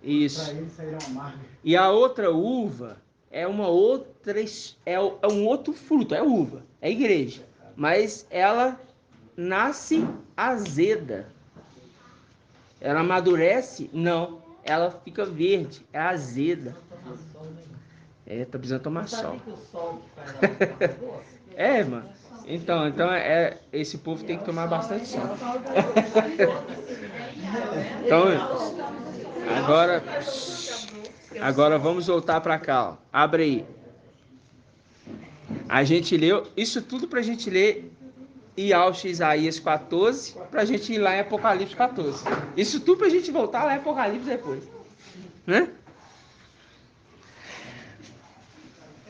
Speaker 1: Isso.
Speaker 9: Para ele sairá amargo.
Speaker 1: E a outra uva é um outro fruto, é uva, é igreja. Mas ela nasce azeda. Ela amadurece? Não. Ela fica verde, é azeda. Tá precisando tomar sol. Irmã. Então esse povo tem que tomar bastante sol. Então, agora vamos voltar para cá. Ó. Abre aí. A gente leu isso tudo para a gente ler Yaush, Isaías 14, para a gente ir lá em Apocalipse 14. Isso tudo para a gente voltar lá em Apocalipse depois. Né?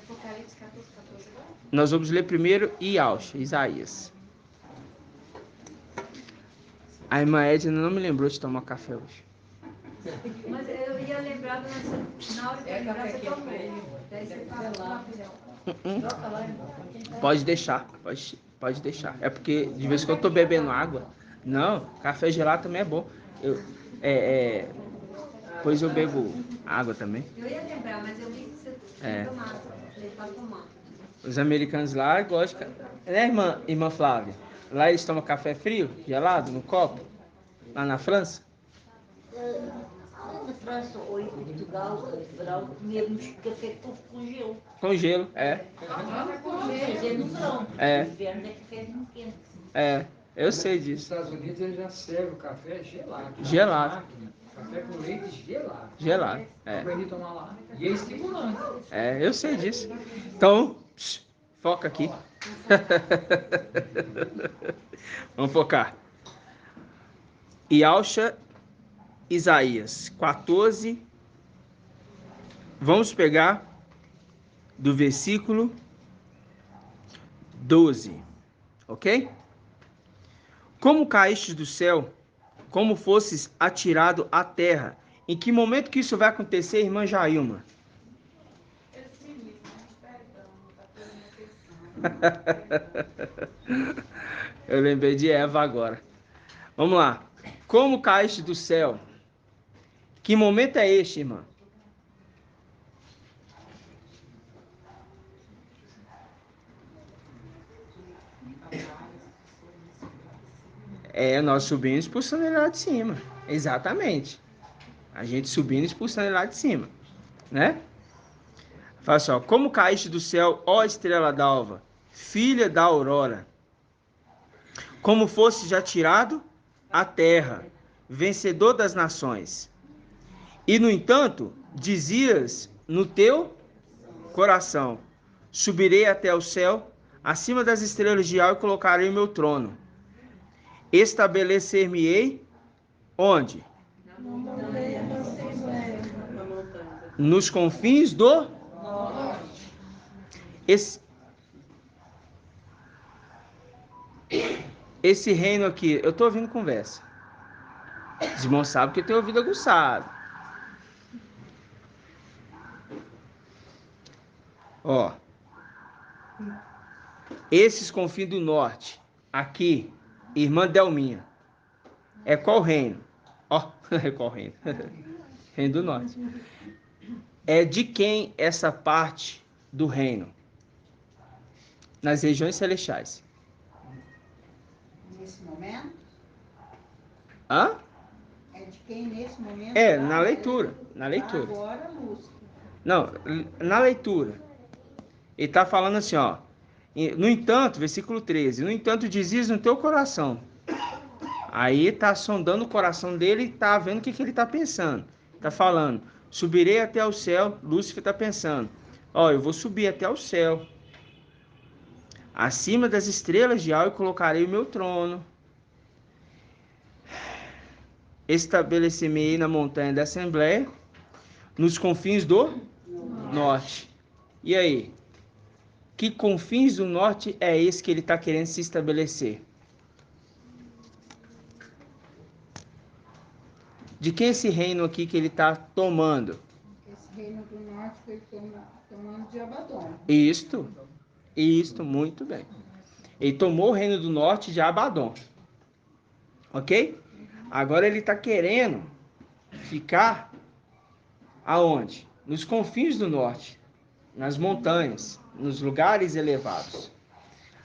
Speaker 4: Apocalipse 14 agora?
Speaker 1: Nós vamos ler primeiro Yaush, Isaías. A irmã Edna não me lembrou de tomar café hoje.
Speaker 4: Mas eu ia lembrar na hora que eu lembrar, você tomou. Daí você fala lá,
Speaker 1: Pode deixar, pode deixar. É porque de vez em quando eu tô bebendo água. Não, café gelado também é bom. Depois eu bebo água também.
Speaker 4: Eu ia lembrar, mas eu vi que você tomava. Falei, pode tomar.
Speaker 1: Os americanos lá gostam. Né, irmã Flávia? Lá eles tomam café frio, gelado, no copo? Lá na França?
Speaker 5: Na França ou em Portugal, comemos café com gelo.
Speaker 1: Com gelo,
Speaker 5: Fazer no verão. No inverno é café muito quente.
Speaker 1: Eu sei
Speaker 3: Nos
Speaker 1: disso.
Speaker 3: Estados Unidos eles já servem o café gelado.
Speaker 1: Gelado.
Speaker 3: Café com leite gelado.
Speaker 1: Gelado,
Speaker 3: Aprendi a tomar lá. E é estimulante.
Speaker 1: Eu sei disso. Então, foca aqui. Vamos focar. Yaush, Isaías 14. Vamos pegar do versículo 12. Ok? Como caíste do céu, como fosses atirado à terra. Em que momento que isso vai acontecer, irmã Jailma? Eu lembrei de Eva agora. Vamos lá. Como caíste do céu? Que momento é este, irmã? Nós subindo e expulsando ele lá de cima. Exatamente. A gente subindo e expulsando ele lá de cima. Né? Fala só. Como caíste do céu, ó estrela d'alva, filha da aurora, como fosse já tirado à terra, vencedor das nações. E, no entanto, dizias no teu coração: subirei até o céu, acima das estrelas de Al, e colocarei o meu trono. Estabelecer-me-ei onde? Nos confins do norte. Esse reino aqui, eu estou ouvindo conversa. Os irmãos sabem que eu tenho ouvido aguçado. Ó, esses confins do norte, aqui, irmã Delminha, é qual reino? Ó, é qual reino? Reino do norte. É de quem essa parte do reino? Nas regiões celestiais.
Speaker 12: Nesse momento?
Speaker 1: Hã?
Speaker 12: É de quem nesse momento?
Speaker 1: É, na leitura. Na leitura.
Speaker 12: Agora, Lúcio.
Speaker 1: Não, na leitura. Ele está falando assim, ó. No entanto, versículo 13. No entanto, dizias no teu coração. Aí está sondando o coração dele e está vendo o que ele está pensando. Está falando, subirei até o céu. Lúcifer está pensando, ó, eu vou subir até o céu. Acima das estrelas de Al, e colocarei o meu trono. Estabelecer-me-ei na montanha da Assembleia, nos confins do norte. E aí? Que confins do norte é esse que ele está querendo se estabelecer? De quem é esse reino aqui que ele está tomando?
Speaker 12: Esse reino do norte foi tomando de Abaddon.
Speaker 1: Isto, muito bem. Ele tomou o reino do norte de Abaddon. Ok? Agora ele está querendo ficar aonde? Nos confins do norte, nas montanhas, nos lugares elevados.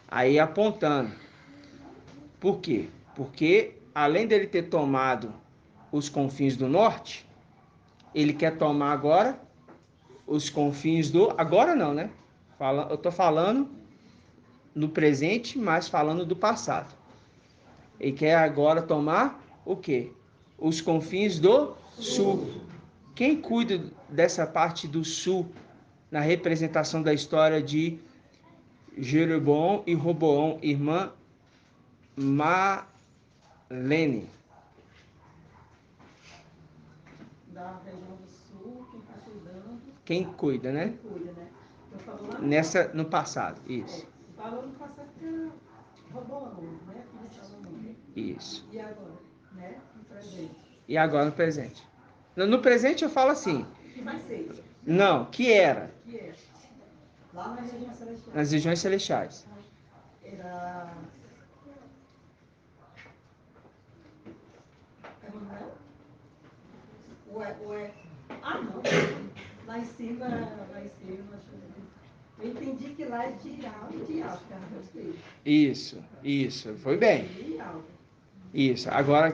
Speaker 1: Aí apontando. Por quê? Porque além dele ter tomado os confins do norte, ele quer tomar agora os confins do... Agora não, né? Eu estou falando no presente, mas falando do passado. Ele quer agora tomar o quê? Os confins do sul. Quem cuida dessa parte do sul na representação da história de Jeroboão e Roboão, irmã Marlene?
Speaker 5: Da região do sul, quem está cuidando.
Speaker 1: Quem cuida, né?
Speaker 5: Quem cuida, né? Eu falo lá
Speaker 1: no passado, isso.
Speaker 5: Falou no passado que era Roboão, né? Filho de Salomão.
Speaker 1: Isso.
Speaker 5: E agora, né? No presente.
Speaker 1: E agora no presente. No presente eu falo assim.
Speaker 5: Que vai ser?
Speaker 1: Não, que era.
Speaker 5: Que é? Lá nas regiões celestiais.
Speaker 1: Nas regiões celestiais.
Speaker 5: Era... Emanuel? Ué. Ah, não. Lá em cima, eu entendi que lá é de alto e de alto, cara, gostei.
Speaker 1: Isso, foi bem. Isso. Agora,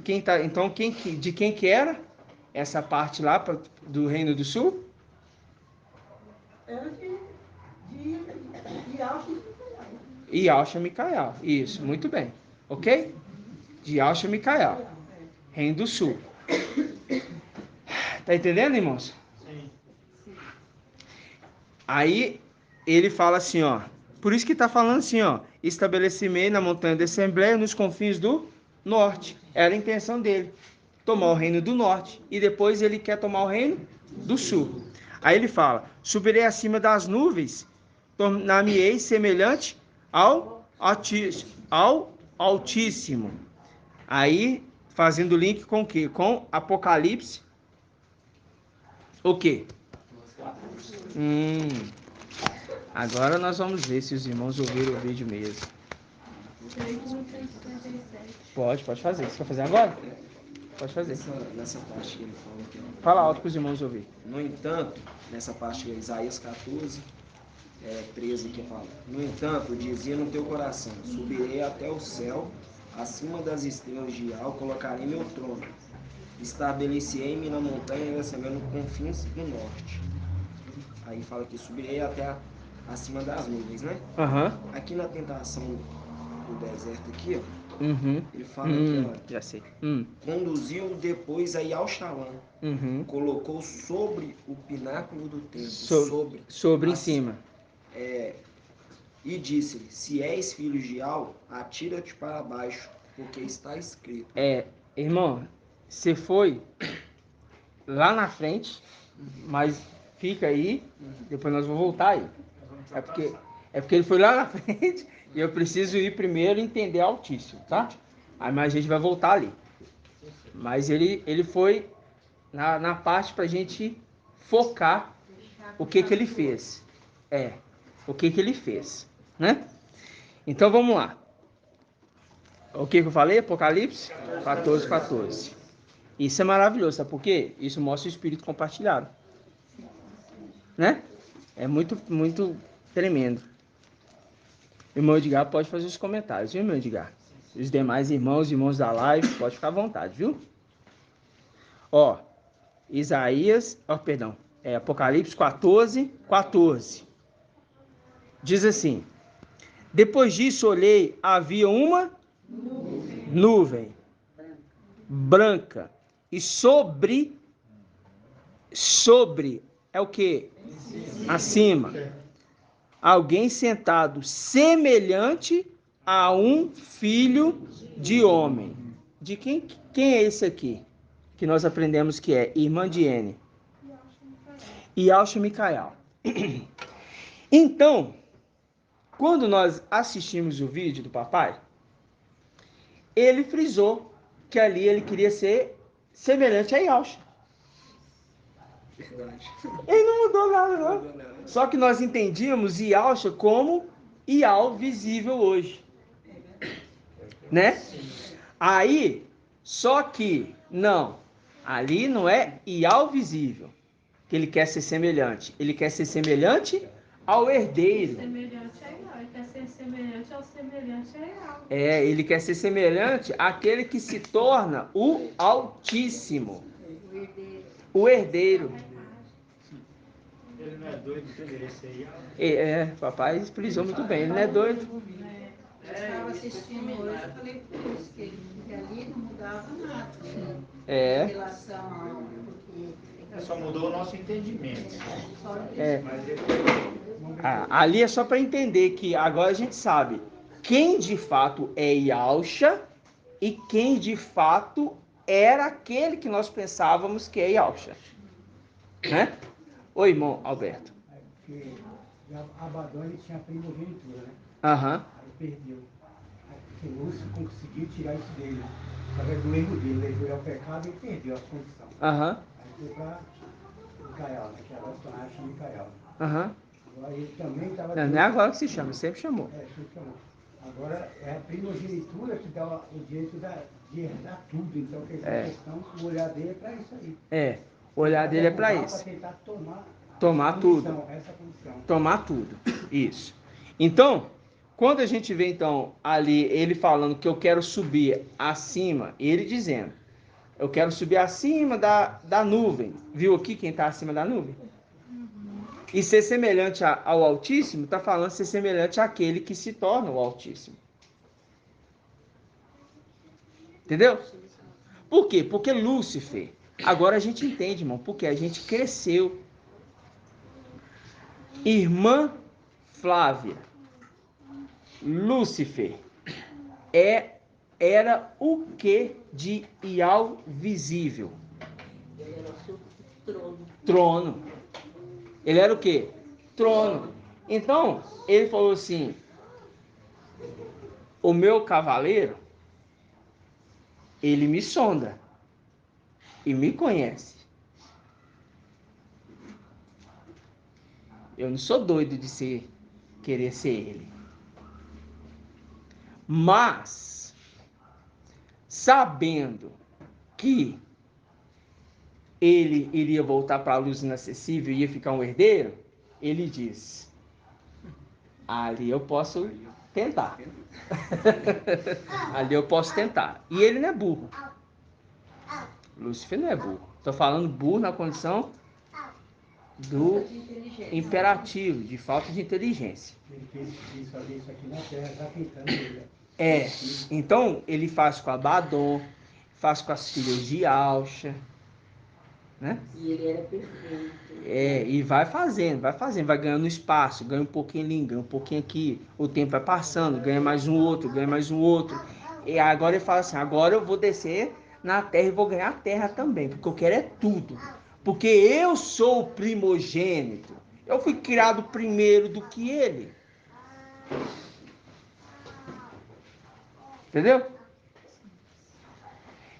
Speaker 1: quem tá, então, de quem que era essa parte lá do Reino do Sul?
Speaker 5: Era de Alcha e Micael.
Speaker 1: E Alcha Micael. Isso, muito bem. Ok? De Alcha Micael. Reino do Sul. Tá entendendo, irmãos?
Speaker 7: Sim.
Speaker 1: Aí ele fala assim, ó. Por isso que tá falando assim, ó. Estabeleci-me na montanha da Assembleia, nos confins do norte. Era a intenção dele. Tomar o reino do norte. E depois ele quer tomar o reino do sul. Aí ele fala, subirei acima das nuvens, tornar-me-ei semelhante ao Altíssimo. Aí, fazendo link com o quê? Com Apocalipse. O quê? Agora nós vamos ver se os irmãos ouviram o vídeo mesmo. Pode fazer. Você quer fazer agora? Pode fazer.
Speaker 10: Nessa parte que ele fala aqui, ó.
Speaker 1: Fala alto para os irmãos ouvir.
Speaker 10: No entanto, nessa parte de Isaías 14, 13 que fala: no entanto, dizia no teu coração: subirei até o céu, acima das estrelas de Al, colocarei meu trono. Estabeleci-me na montanha da Assembleia, no confins do norte. Aí fala que subirei até acima das nuvens, né?
Speaker 1: Aham.
Speaker 10: Aqui na tentação do deserto aqui, ó,
Speaker 1: Uhum.
Speaker 10: ele fala que, ó,
Speaker 1: Já sei.
Speaker 10: conduziu depois a Yalxalã,
Speaker 1: Uhum.
Speaker 10: colocou sobre o pináculo do templo,
Speaker 1: Sobre em
Speaker 10: as-
Speaker 1: cima.
Speaker 10: e disse-lhe, se és filho de Al, atira-te para baixo, porque está escrito.
Speaker 1: Irmão, você foi lá na frente, mas fica aí, depois nós vamos voltar aí. É porque ele foi lá na frente e eu preciso ir primeiro entender Altíssimo, tá? Aí mas a gente vai voltar ali. Mas ele foi na parte pra gente focar o que ele fez. O que ele fez, né? Então vamos lá. O que eu falei? Apocalipse 14:14. Isso é maravilhoso, sabe por quê? Isso mostra o espírito compartilhado. Né? É muito, muito tremendo. Irmão Edgar pode fazer os comentários, viu, irmão Edgar? Os demais irmãos da live, pode ficar à vontade, viu? Ó, Apocalipse 14:14. Diz assim: depois disso olhei, havia uma nuvem branca e sobre é o que? Acima. Alguém sentado semelhante a um filho de homem. De quem é esse aqui? Que nós aprendemos que é irmã de Ene. Yalxa Micael. Então, quando nós assistimos o vídeo do papai, ele frisou que ali ele queria ser semelhante a Yalxa.
Speaker 10: Verdade.
Speaker 1: Ele não mudou nada, não. Só que nós entendíamos Yalxa como Ial visível hoje. Né? Aí, só que, não. Ali não é Ial visível que ele quer ser semelhante. Ele quer ser semelhante ao herdeiro.
Speaker 2: Semelhante a Ial. Ele quer ser semelhante ao semelhante a Ial.
Speaker 1: Ele quer ser semelhante àquele que se torna o Altíssimo. O herdeiro.
Speaker 7: Ele não é doido, deveria ser Ial.
Speaker 1: Papai frisou muito bem. Ele não é doido.
Speaker 4: Eu estava assistindo hoje, eu falei por isso que ali não mudava nada. Em relação ao...
Speaker 7: Só mudou o nosso entendimento.
Speaker 1: Ali é só para entender que agora a gente sabe quem de fato é Yalxa e quem de fato era aquele que nós pensávamos que é Yalxa. Né? Oi, irmão Alberto.
Speaker 9: Porque Abaddon ele tinha a primogenitura, né?
Speaker 1: Aham.
Speaker 9: Aí perdeu. Aí o Lúcio conseguiu tirar isso dele. Através do erro dele, ele levou ao pecado e perdeu a condição.
Speaker 1: Aham.
Speaker 9: Aí foi para Micael, né? Que agora se tornasse Micael.
Speaker 1: Aham.
Speaker 9: Agora ele também estava...
Speaker 1: Não é agora que se chama, sempre chamou.
Speaker 9: Sempre chamou. Agora é a primogenitura que dá o direito de herdar tudo. Então, a questão, o olhar dele é para isso aí.
Speaker 1: O olhar dele é para isso.
Speaker 9: Para tentar
Speaker 1: tomar tudo.
Speaker 9: Essa condição.
Speaker 1: Tomar tudo. Isso. Então, quando a gente vê então ali ele falando que eu quero subir acima, ele dizendo, eu quero subir acima da nuvem. Viu aqui quem está acima da nuvem? E ser semelhante ao Altíssimo, está falando ser semelhante àquele que se torna o Altíssimo. Entendeu? Por quê? Porque Lúcifer, agora a gente entende, irmão, porque a gente cresceu. Irmã Flávia, Lúcifer era o que de Ial visível?
Speaker 5: Ele era o seu trono.
Speaker 1: Trono. Ele era o quê? Trono. Então, ele falou assim, o meu cavaleiro, ele me sonda e me conhece. Eu não sou doido de querer ser ele. Mas, sabendo que ele iria voltar para a luz inacessível e ia ficar um herdeiro, ele diz, ali eu posso tentar. Ali eu posso tentar. E ele não é burro. Lúcifer não é burro. Estou falando burro na condição do imperativo, de falta de inteligência.
Speaker 9: Ele quis fazer isso aqui na terra, está tentando ele.
Speaker 1: Então ele faz com Abaddon, faz com as filhas de Alcha, né?
Speaker 4: E ele era perfeito.
Speaker 1: E vai fazendo, vai ganhando espaço, ganha um pouquinho ali, ganha um pouquinho aqui, o tempo vai passando, ganha mais um outro, e agora ele fala assim, agora eu vou descer na terra e vou ganhar a terra também, porque eu quero é tudo, porque eu sou o primogênito, eu fui criado primeiro do que ele. Entendeu?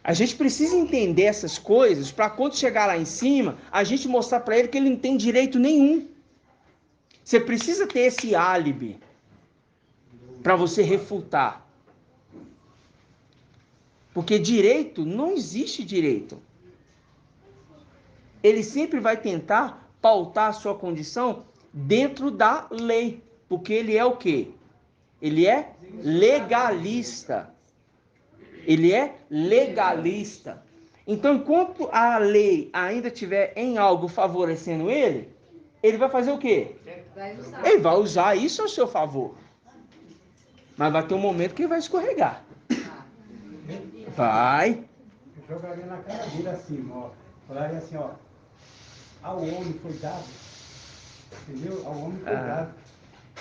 Speaker 1: A gente precisa entender essas coisas para quando chegar lá em cima, a gente mostrar para ele que ele não tem direito nenhum. Você precisa ter esse álibi para você refutar. Porque direito, não existe direito. Ele sempre vai tentar pautar a sua condição dentro da lei. Porque ele é o quê? Ele é legalista. Ele é legalista. Então, enquanto a lei ainda estiver em algo favorecendo ele, ele vai fazer o quê? Ele vai usar isso ao seu favor. Mas vai ter um momento que ele vai escorregar. Vai.
Speaker 9: Eu jogaria na cara dele assim, ó. Falaria assim, ó. Ao homem foi dado. Entendeu? Ao homem foi dado.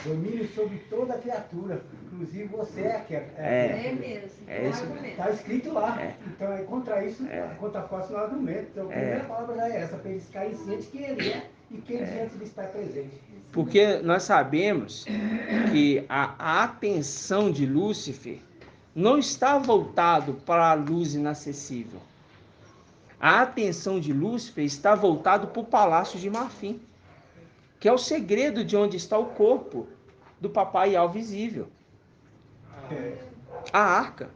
Speaker 9: Domínio sobre toda a criatura, inclusive você
Speaker 4: mesmo.
Speaker 1: É isso.
Speaker 9: Está escrito lá. Então é contra isso, contra a força no argumento. Então a primeira palavra já é essa, para eles ficarem cientes que ele é e que ele diante de estar presente.
Speaker 1: Porque nós sabemos que a atenção de Lúcifer não está voltado para a luz inacessível. A atenção de Lúcifer está voltado para o palácio de marfim, que é o segredo de onde está o corpo do papai Ial visível. A arca.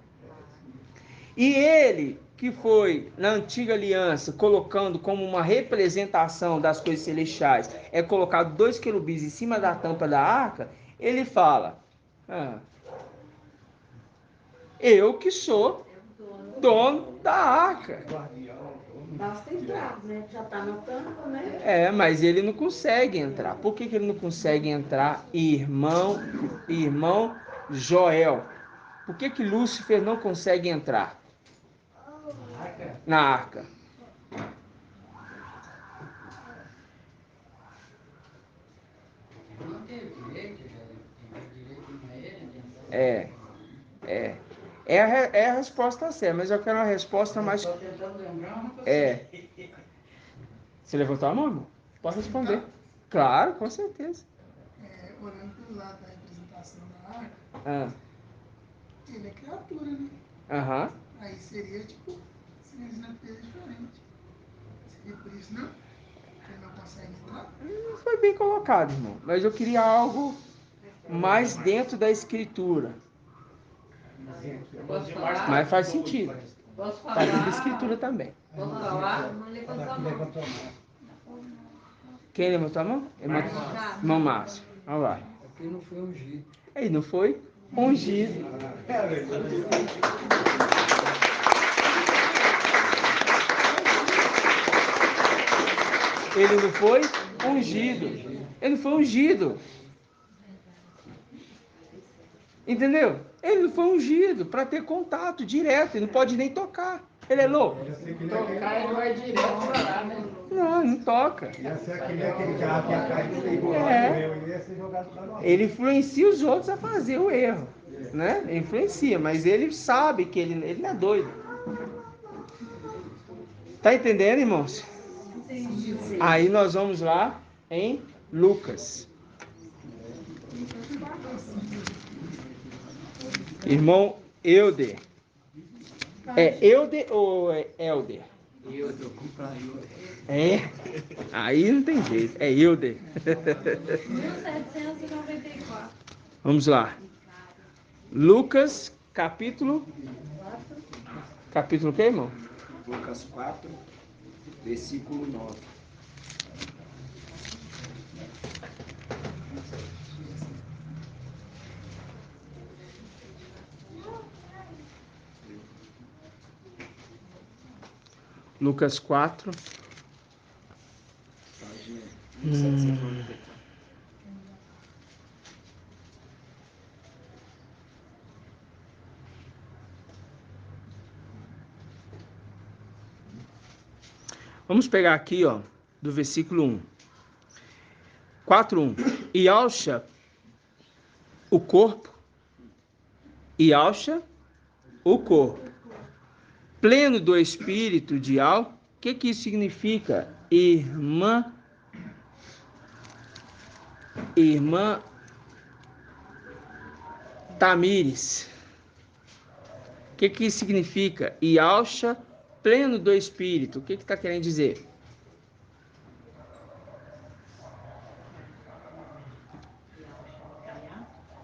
Speaker 1: E ele, que foi na antiga aliança, colocando como uma representação das coisas celestiais, é colocado 2 querubins em cima da tampa da arca, ele fala, eu que sou dono da arca.
Speaker 4: Basta entrar, né? Já está na tampa, né?
Speaker 1: Mas ele não consegue entrar. Por que ele não consegue entrar, irmão Joel? Por que Lúcifer não consegue entrar na arca? É a resposta certa, mas eu quero uma resposta mais... Você levantou a mão, irmão? Pode responder. Claro, com certeza.
Speaker 13: Olhando pelo lado da representação da arca, ele é criatura, né? Aí seria seria de natureza diferente. Seria por isso, não? Ele não consegue entrar?
Speaker 1: Foi bem colocado, irmão. Mas eu queria algo mais dentro da escritura. Mas faz sentido.
Speaker 5: Posso falar?
Speaker 1: Tá dentro da escritura também.
Speaker 5: Posso falar?
Speaker 1: Quem levantou a mão? Irmão Márcio. Vamos lá.
Speaker 3: Ele não foi ungido.
Speaker 1: Ele não foi ungido. Ele não foi ungido. Ele não foi ungido. Entendeu? Ele não foi ungido para ter contato direto. Ele não pode nem tocar. Ele é louco.
Speaker 3: Tocar ele vai direto pra lá, né?
Speaker 1: Não toca. Ele influencia os outros a fazer o erro, né? Ele influencia, mas ele sabe que ele não é doido. Tá entendendo, irmãos? Sim. Aí nós vamos lá em Lucas. Irmão Euder. É Euder ou é Elder?
Speaker 3: Euder, comprar
Speaker 1: Euder. Aí não tem jeito. É Euder.
Speaker 2: 1794.
Speaker 1: Vamos lá. Lucas, capítulo... Capítulo o quê, irmão?
Speaker 10: Lucas 4, versículo 9.
Speaker 1: Lucas 4. Vamos pegar aqui, ó, do versículo 1. 4:1. E alcha o corpo, e alcha o corpo, pleno do espírito de Al. O que isso significa? Irmã Tamires. O que isso significa? E alcha pleno do espírito. O que está querendo dizer?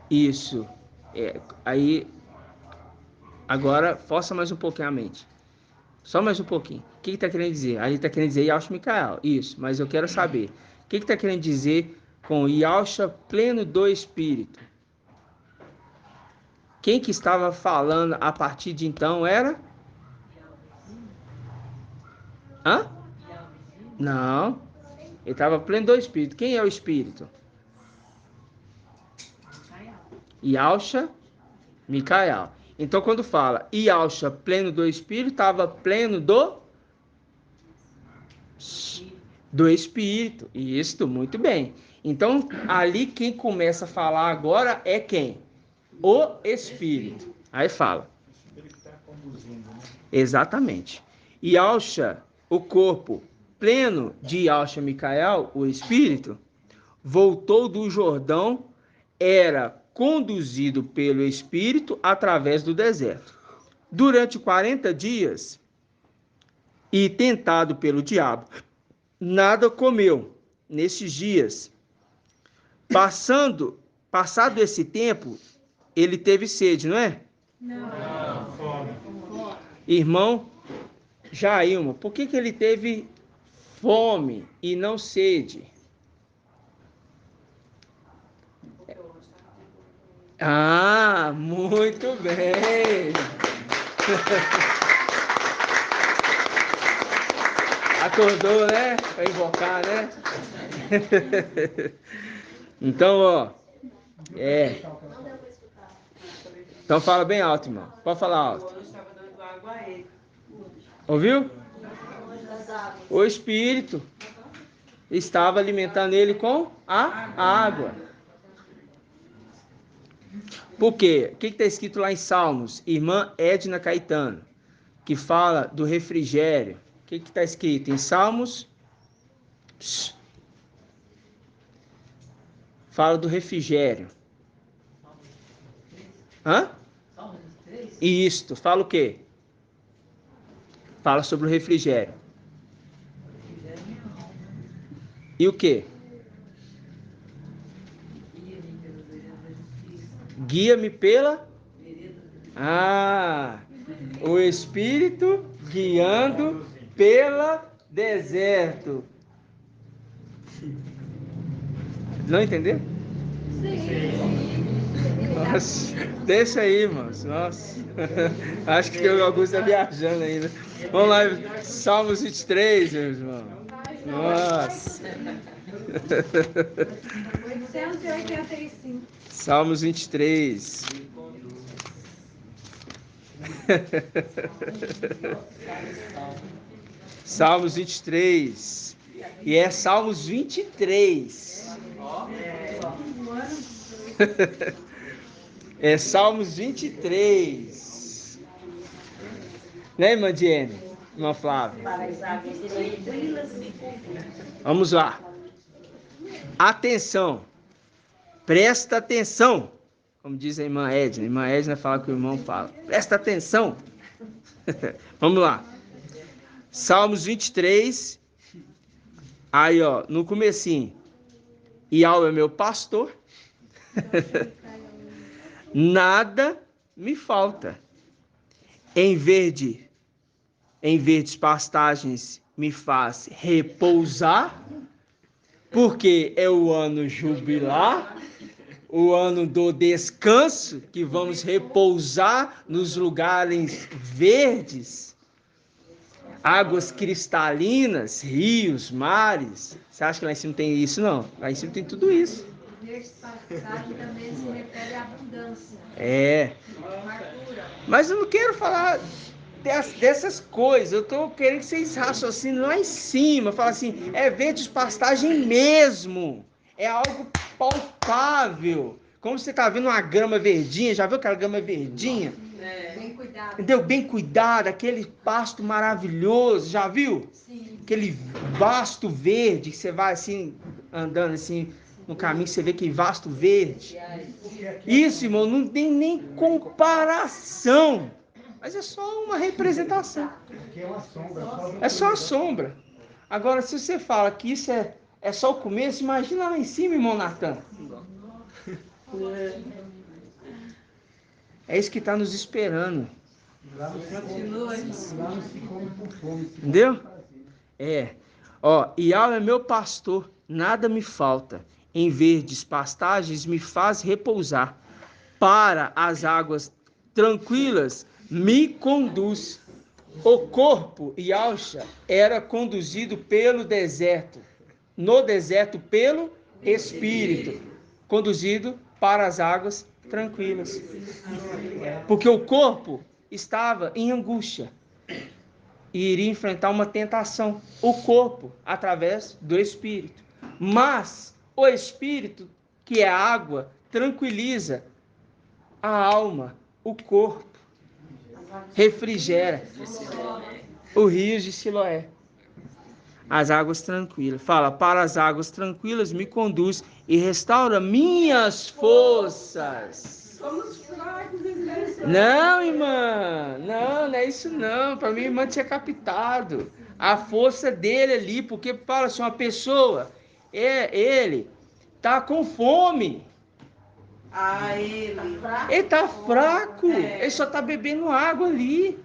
Speaker 1: Isso. Aí, agora, força mais um pouquinho a mente. Só mais um pouquinho. O que está querendo dizer? Aí está querendo dizer Yalcha Micael. Isso, mas eu quero saber. O que está querendo dizer com Yalcha pleno do espírito? Quem que estava falando a partir de então era? Hã? Não. Ele estava pleno do espírito. Quem é o espírito? Yalcha Micael. Então, quando fala Yalcha pleno do espírito, estava pleno do espírito. Isso, muito bem. Então, ali quem começa a falar agora é quem? O espírito. Aí fala.
Speaker 7: O espírito está conduzindo, né?
Speaker 1: Exatamente. Yalcha, o corpo pleno de Yalcha Micael, o espírito, voltou do Jordão, era conduzido pelo Espírito através do deserto. Durante 40 dias, e tentado pelo diabo, nada comeu nesses dias. Passado esse tempo, ele teve sede, não é?
Speaker 2: Não.
Speaker 7: Fome.
Speaker 1: Irmão Jailma, por que ele teve fome e não sede? Ah, muito bem. Acordou, né? Para invocar, né? Então, ó. Então fala bem alto, irmão. Pode falar alto. Ouviu? O Espírito estava alimentando ele com a água. Por quê? O que está escrito lá em Salmos? Irmã Edna Caetano, que fala do refrigério. O que está escrito em Salmos? Fala do refrigério. Hã? Isto. Fala o quê? Fala sobre o refrigério. E o quê? Guia-me pela... o Espírito guiando pela deserto. Não entendeu? Nossa, deixa aí, irmãos. Nossa. Acho que o Augusto está viajando ainda. Vamos lá, Salmos 23, meus irmãos. Nossa.
Speaker 2: 885.
Speaker 1: Salmos 23. Salmos 23. E é Salmos 23. É Salmos 23. Né, irmã Diene? Irmã Flávia? Vamos lá. Atenção. Presta atenção. Como diz a irmã Edna. A irmã Edna fala que o irmão fala. Presta atenção. Vamos lá. Salmos 23. Aí, ó, no comecinho. Iau é meu pastor. Nada me falta. Em verdes pastagens me faz repousar, porque é o ano jubilar, o ano do descanso, que vamos repousar nos lugares verdes. águas cristalinas, rios, mares. Você acha que lá em cima tem isso? Não. Lá em cima tem tudo isso.
Speaker 4: Verde pastagem também se refere à abundância.
Speaker 1: Fartura. Mas eu não quero falar dessas coisas. Eu estou querendo que vocês raciocinem lá em cima. Fala assim, é verde pastagem mesmo. É algo palpável. Como você está vendo uma grama verdinha, já viu aquela grama verdinha?
Speaker 4: Bem cuidado.
Speaker 1: Entendeu? Bem cuidado, aquele pasto maravilhoso, já viu?
Speaker 4: Sim.
Speaker 1: Aquele vasto verde, que você vai assim, andando assim, no caminho, você vê aquele vasto verde. Isso, irmão, não tem nem comparação. Mas é só uma representação. É só a sombra. Agora, se você fala que isso é só o começo, imagina lá em cima, irmão Natan. É isso que está nos esperando. Entendeu? Yahweh é meu pastor, nada me falta. Em verdes pastagens me faz repousar. Para as águas tranquilas me conduz. O corpo, Yahshua, era conduzido pelo deserto. No deserto, pelo Espírito. Conduzido para as águas tranquilas. Porque o corpo estava em angústia e iria enfrentar uma tentação. O corpo, através do Espírito. Mas o Espírito, que é a água, tranquiliza a alma, o corpo. Refrigera o rio de Siloé. As águas tranquilas. Fala, para as águas tranquilas me conduz e restaura minhas forças. Não, irmã. Não é isso não. Para mim, a irmã tinha captado a força dele ali. Porque fala assim, uma pessoa, ele tá com fome. Ele tá fraco. Ele só tá bebendo água ali.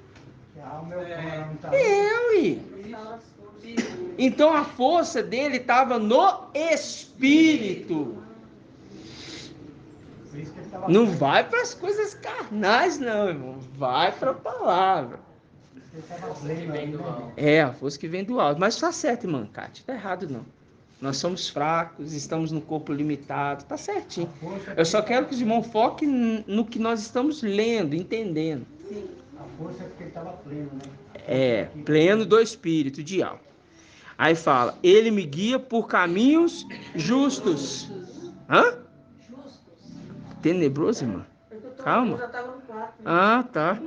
Speaker 1: Então a força dele estava no Espírito. Não vai para as coisas carnais, não, irmão. Vai para a palavra. A força que vem do alto. Mas tá certo, irmã Cátia. Tá errado, não. Nós somos fracos, estamos no corpo limitado. Tá certinho. Eu só quero que os irmãos foquem no que nós estamos lendo, entendendo.
Speaker 9: A força é porque ele estava pleno, né?
Speaker 1: Pleno do Espírito, de alto. Aí fala, ele me guia por caminhos justos. Hã? Tenebroso, irmão? Calma. Tá.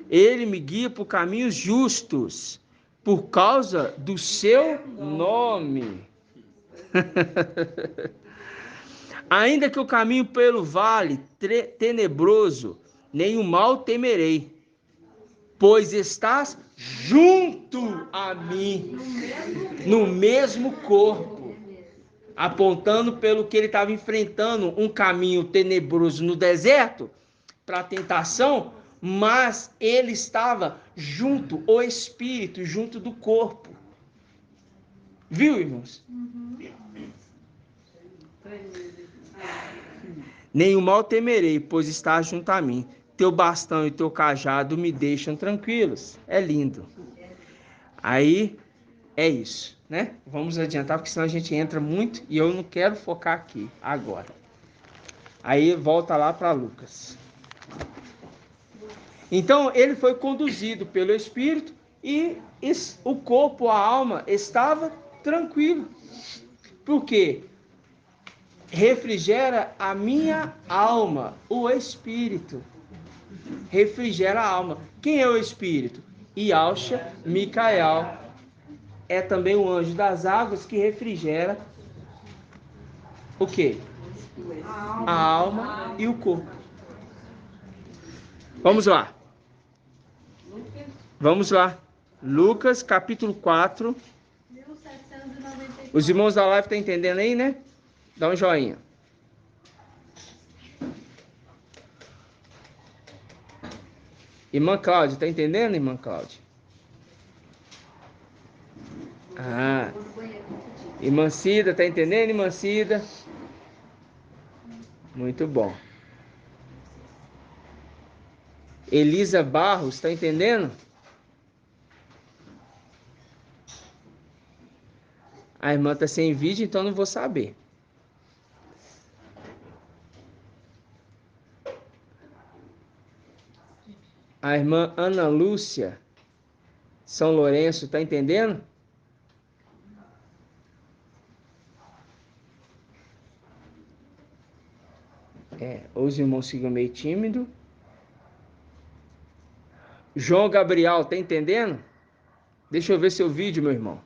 Speaker 1: Ele me guia por caminhos justos, por causa do seu nome. Ainda que eu caminho pelo vale tenebroso, nenhum mal temerei, pois estás junto a mim, no mesmo corpo, apontando pelo que ele estava enfrentando, um caminho tenebroso no deserto, para a tentação, mas ele estava junto, o Espírito, junto do corpo. Viu, irmãos? Nenhum mal temerei, pois estás junto a mim. Teu bastão e teu cajado me deixam tranquilos. É lindo. Aí, é isso, né? Vamos adiantar, porque senão a gente entra muito e eu não quero focar aqui, agora. Aí, volta lá para Lucas. Então, ele foi conduzido pelo Espírito e o corpo, a alma, estava tranquilo. Por quê? Refrigera a minha alma, o Espírito. Refrigera a alma. Quem é o Espírito? Yahshua, Micael. É também o anjo das águas que refrigera o quê? A alma e o corpo. Vamos lá. Lucas, capítulo 4. Os irmãos da live estão entendendo aí, né? Dá um joinha. Irmã Cláudia, tá entendendo, irmã Cláudia? Irmã Cida, tá entendendo, irmã Cida? Muito bom. Elisa Barros, tá entendendo? A irmã está sem vídeo, então não vou saber. A irmã Ana Lúcia, São Lourenço, tá entendendo? Os irmãos ficam meio tímidos. João Gabriel, tá entendendo? Deixa eu ver seu vídeo, meu irmão.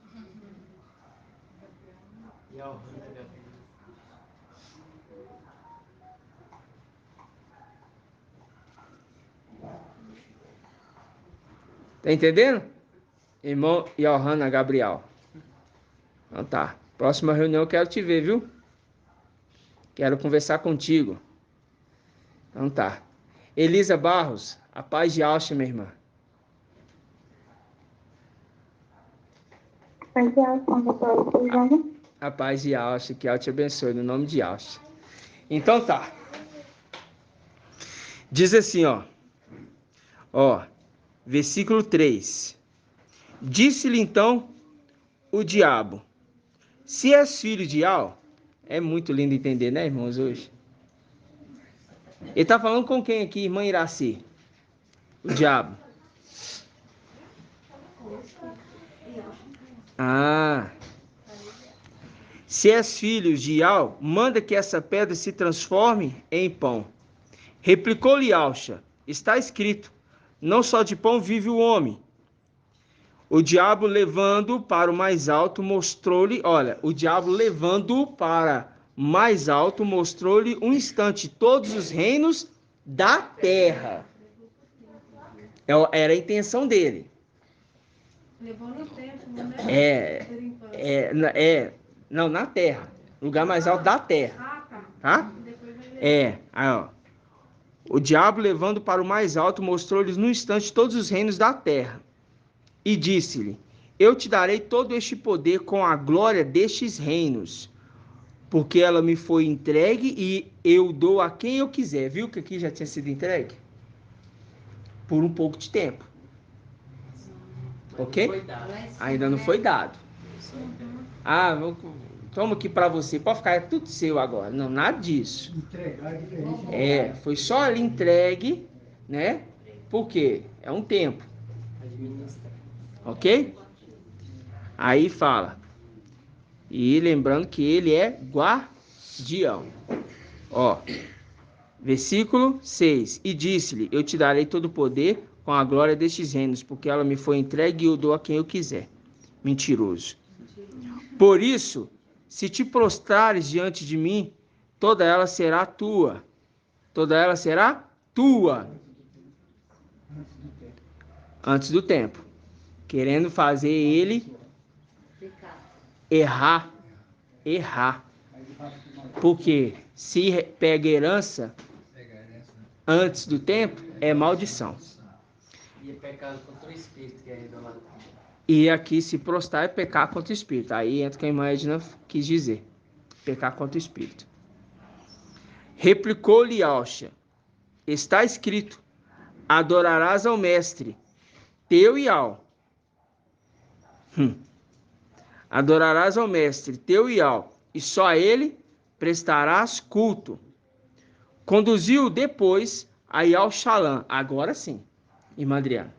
Speaker 1: Tá entendendo? Irmão Johanna Gabriel. Então tá. Próxima reunião eu quero te ver, viu? Quero conversar contigo. Então tá. Elisa Barros, a paz de Alcha, minha irmã. A paz de Alcha, que Alcha te abençoe, no nome de Alcha. Então tá. Diz assim, ó, versículo 3. Disse-lhe então o diabo: se és filho de Al, é muito lindo entender, né, irmãos, hoje? Ele está falando com quem aqui, irmã Iraci? O diabo. Se és filho de Al, manda que essa pedra se transforme em pão. Replicou-lhe Alcha: está escrito, não só de pão vive o homem. O diabo levando para o mais alto mostrou-lhe, mostrou-lhe um instante todos os reinos da terra. Era a intenção dele.
Speaker 2: Levou no tempo, né?
Speaker 1: Não, na terra. Lugar mais alto da terra. Tá? O diabo levando para o mais alto mostrou-lhes no instante todos os reinos da terra. E disse-lhe: eu te darei todo este poder com a glória destes reinos, porque ela me foi entregue e eu dou a quem eu quiser. Viu que aqui já tinha sido entregue? Por um pouco de tempo. Ok? Ainda não foi dado. Toma aqui para você, pode ficar tudo seu agora. Não, nada disso.
Speaker 9: Entregar é diferente.
Speaker 1: Foi só ali entregue, né? Por quê? É um tempo. Ok? Aí fala. E lembrando que ele é guardião. Versículo 6. E disse-lhe: eu te darei todo o poder com a glória destes reinos, porque ela me foi entregue e eu dou a quem eu quiser. Mentiroso. Por isso, se te prostrares diante de mim, toda ela será tua. Toda ela será tua. Antes do tempo. Querendo fazer ele errar. Porque se pega herança antes do tempo, é maldição.
Speaker 6: E é pecado contra o espírito, que é idolatria.
Speaker 1: E aqui se prostrar é pecar contra o espírito. Aí entra o que a irmã Edna quis dizer. Pecar contra o espírito. Replicou-lhe Alcha: está escrito, adorarás ao mestre, teu e Al. Adorarás ao mestre, teu e Al, e só a ele prestarás culto. Conduziu depois a Yal-Shalom. Agora sim, irmã Adriana.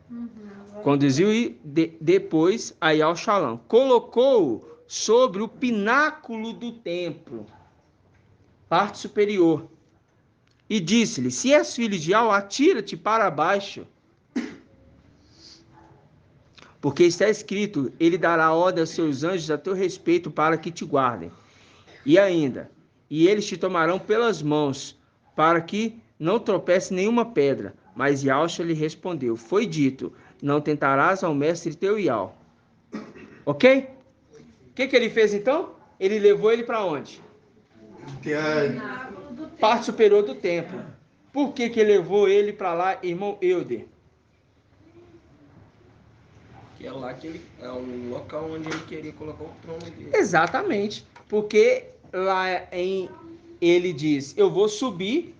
Speaker 1: Conduziu depois a Yal-Shalom. Colocou-o sobre o pináculo do templo, parte superior. E disse-lhe: se és filho de Al, atira-te para baixo. Porque está escrito: ele dará ordem aos seus anjos a teu respeito para que te guardem. E ainda: e eles te tomarão pelas mãos, para que não tropece nenhuma pedra. Mas Yalcha lhe respondeu: foi dito, não tentarás ao mestre teu Yal. Ok? O que ele fez então? Ele levou ele para onde? Parte superior do templo. Por que ele levou ele para lá, irmão Euder?
Speaker 10: Que é lá que ele é o local onde ele queria colocar o trono dele.
Speaker 1: Exatamente, porque lá ele diz: eu vou subir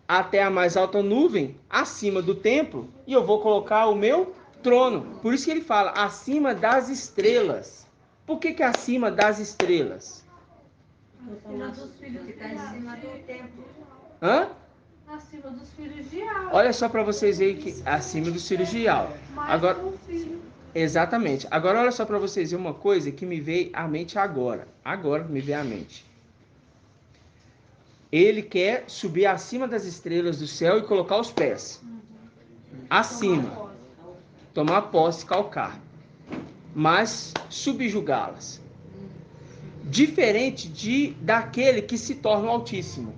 Speaker 1: até a mais alta nuvem, acima do templo, e eu vou colocar o meu trono. Por isso que ele fala, acima das estrelas. Por que é acima das estrelas?
Speaker 4: Acima dos filhos que está em cima do templo.
Speaker 1: Hã?
Speaker 2: Acima dos filhos de Al.
Speaker 1: Olha só para vocês verem que acima dos filhos de Al. Agora, exatamente. Agora olha só para vocês verem uma coisa que me veio à mente agora. Agora me veio à mente. Ele quer subir acima das estrelas do céu e colocar os pés. Acima. Tomar posse, calcar. Mas subjugá-las. Diferente daquele que se torna o Altíssimo.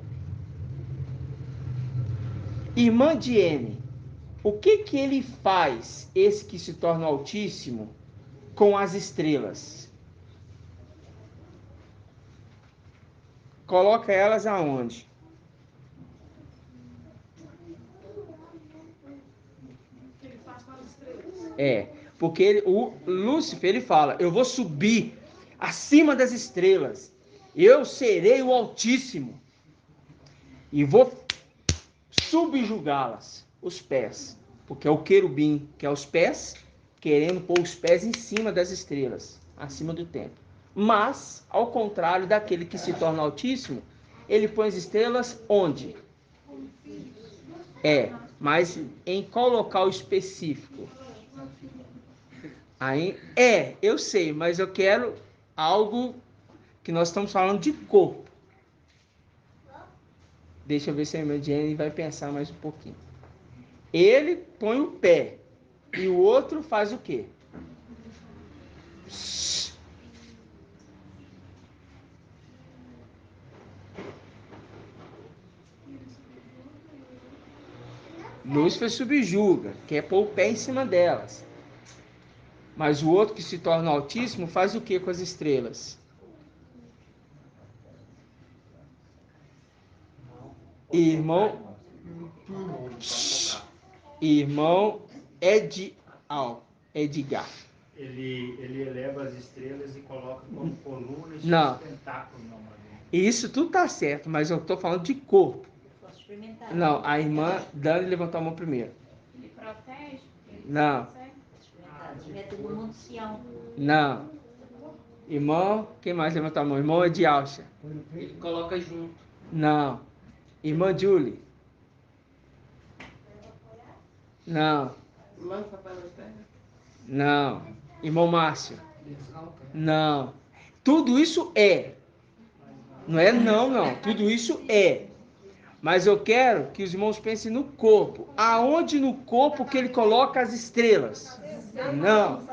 Speaker 1: Irmã Diene, o que ele faz, esse que se torna o Altíssimo, com as estrelas? Coloca elas aonde? Porque o Lúcifer, ele fala, eu vou subir acima das estrelas, eu serei o Altíssimo, e vou subjugá-las, os pés, porque é o querubim, que é os pés, querendo pôr os pés em cima das estrelas, acima do templo. Mas, ao contrário daquele que se torna Altíssimo, ele põe as estrelas onde? Mas em qual local específico? Aí, eu sei, mas eu quero algo que nós estamos falando de corpo. Deixa eu ver se a irmã Jenny vai pensar mais um pouquinho. Ele põe o pé e o outro faz o quê? Lúcifer subjuga, quer pôr o pé em cima delas. Mas o outro que se torna Altíssimo faz o que com as estrelas? Irmão Edgar.
Speaker 7: Ele eleva as estrelas e coloca como coluna e tentáculo.
Speaker 1: Isso tudo tá certo, mas eu estou falando de corpo. Não, a irmã Dani levantou a mão primeiro.
Speaker 2: Ele protege?
Speaker 1: Não. Não. Irmão, quem mais levantou a mão? Irmão Edialcha.
Speaker 6: Ele coloca junto.
Speaker 1: Não. Irmã Julie. Não.
Speaker 6: Lança para a terra.
Speaker 1: Não. Irmão Márcio. Não. Tudo isso é. Não é não. Tudo isso é. Mas eu quero que os irmãos pensem no corpo. Aonde no corpo que ele coloca as estrelas? Não.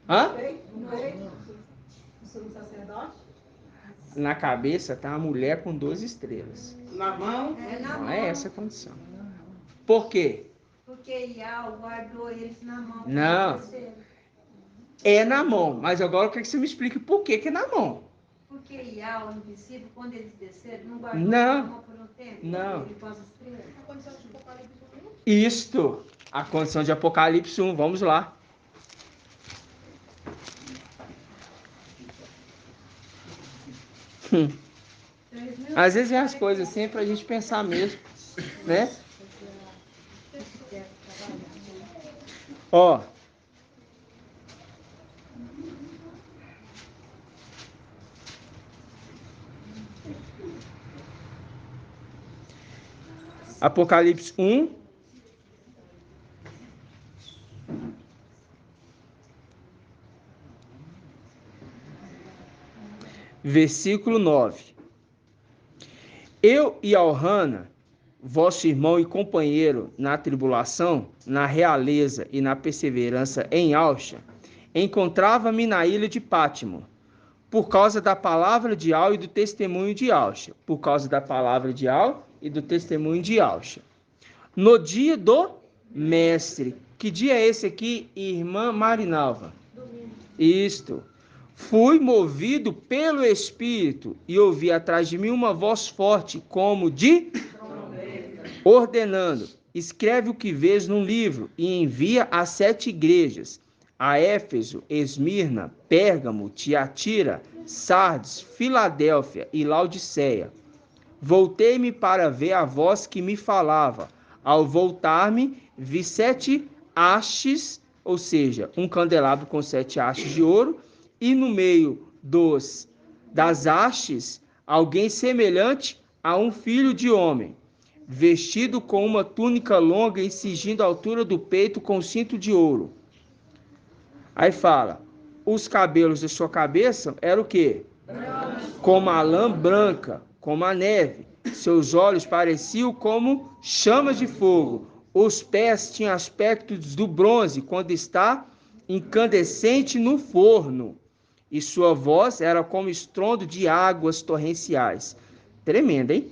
Speaker 1: Hã? Na cabeça tá uma mulher com 12 estrelas.
Speaker 6: Na mão?
Speaker 1: Não é essa a condição. Por quê?
Speaker 4: Porque Ial guardou eles na mão.
Speaker 1: Não. É na mão. Mas agora eu quero que você me explique por que é na mão.
Speaker 4: Porque Ial, invisível, quando eles desceram, não guardou
Speaker 1: Não.
Speaker 4: a mão por um tempo?
Speaker 1: Não.
Speaker 4: Ele pôs as estrelas?
Speaker 12: A condição de Apocalipse 1.
Speaker 1: Isto. A condição de Apocalipse 1. Vamos lá. Às vezes vem as coisas assim pra gente pensar mesmo, né? Ó. Apocalipse 1. Versículo 9. Eu e Elhana, vosso irmão e companheiro na tribulação, na realeza e na perseverança em Alcha, encontrava-me na ilha de Pátimo, por causa da palavra de Al e do testemunho de Alcha. Por causa da palavra de Al e do testemunho de Alcha. No dia do mestre. Que dia é esse aqui, irmã Marinalva?
Speaker 4: Domingo.
Speaker 1: Isto. Fui movido pelo Espírito e ouvi atrás de mim uma voz forte, como de ordenando: escreve o que vês num livro e envia às 7 igrejas: a Éfeso, Esmirna, Pérgamo, Tiatira, Sardes, Filadélfia e Laodiceia. Voltei-me para ver a voz que me falava. Ao voltar-me, vi 7 hastes, ou seja, um candelabro com 7 hastes de ouro, e no meio das hastes, alguém semelhante a um filho de homem, vestido com uma túnica longa e cingindo a altura do peito com cinto de ouro. Aí fala, os cabelos de sua cabeça eram o quê? Como a lã branca, como a neve. Seus olhos pareciam como chamas de fogo. Os pés tinham aspecto do bronze quando está incandescente no forno. E sua voz era como estrondo de águas torrenciais. Tremendo, hein?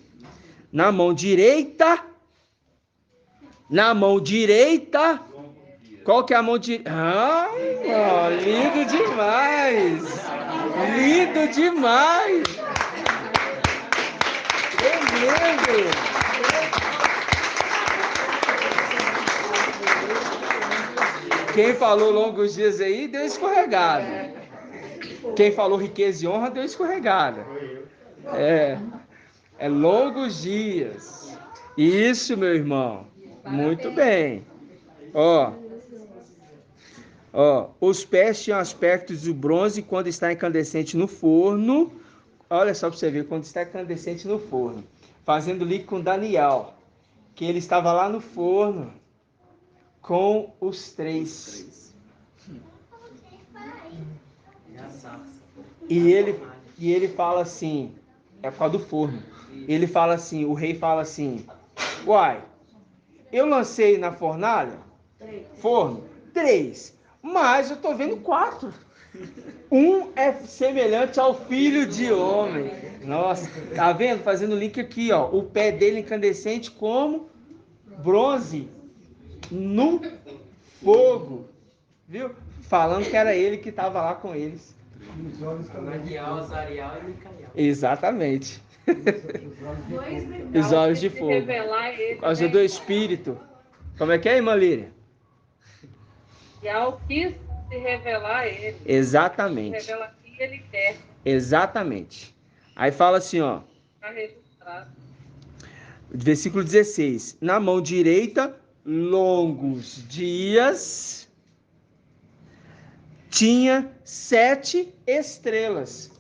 Speaker 1: Na mão direita, qual que é a mão direita? Lindo demais! Lindo demais! Tremendo! Quem falou longos dias aí, deu escorregada. Quem falou riqueza e honra, deu escorregada. É longos dias. Isso, meu irmão. Muito bem. Os pés tinham aspectos de bronze quando está incandescente no forno. Olha só para você ver, quando está incandescente no forno. Fazendo link com Daniel, que ele estava lá no forno com os 3. E ele fala assim, é por causa do forno. Ele fala assim, o rei fala assim, uai, eu lancei na fornalha, forno, 3, mas eu tô vendo 4. Um é semelhante ao filho de homem. Nossa, tá vendo? Fazendo link aqui, ó. O pé dele incandescente como bronze no fogo. Viu? Falando que era ele que estava lá com eles.
Speaker 6: Ananiel, Azariel e Micael.
Speaker 1: Exatamente. Os olhos de fogo. Por causa do Espírito. Como é que é, irmã Líria?
Speaker 11: E ao quis se revelar a ele.
Speaker 1: Exatamente.
Speaker 11: Se revela aqui ele quer.
Speaker 1: Exatamente. Aí fala assim, ó.
Speaker 11: Está registrado.
Speaker 1: Versículo 16. Na mão direita, longos dias, tinha 7 estrelas.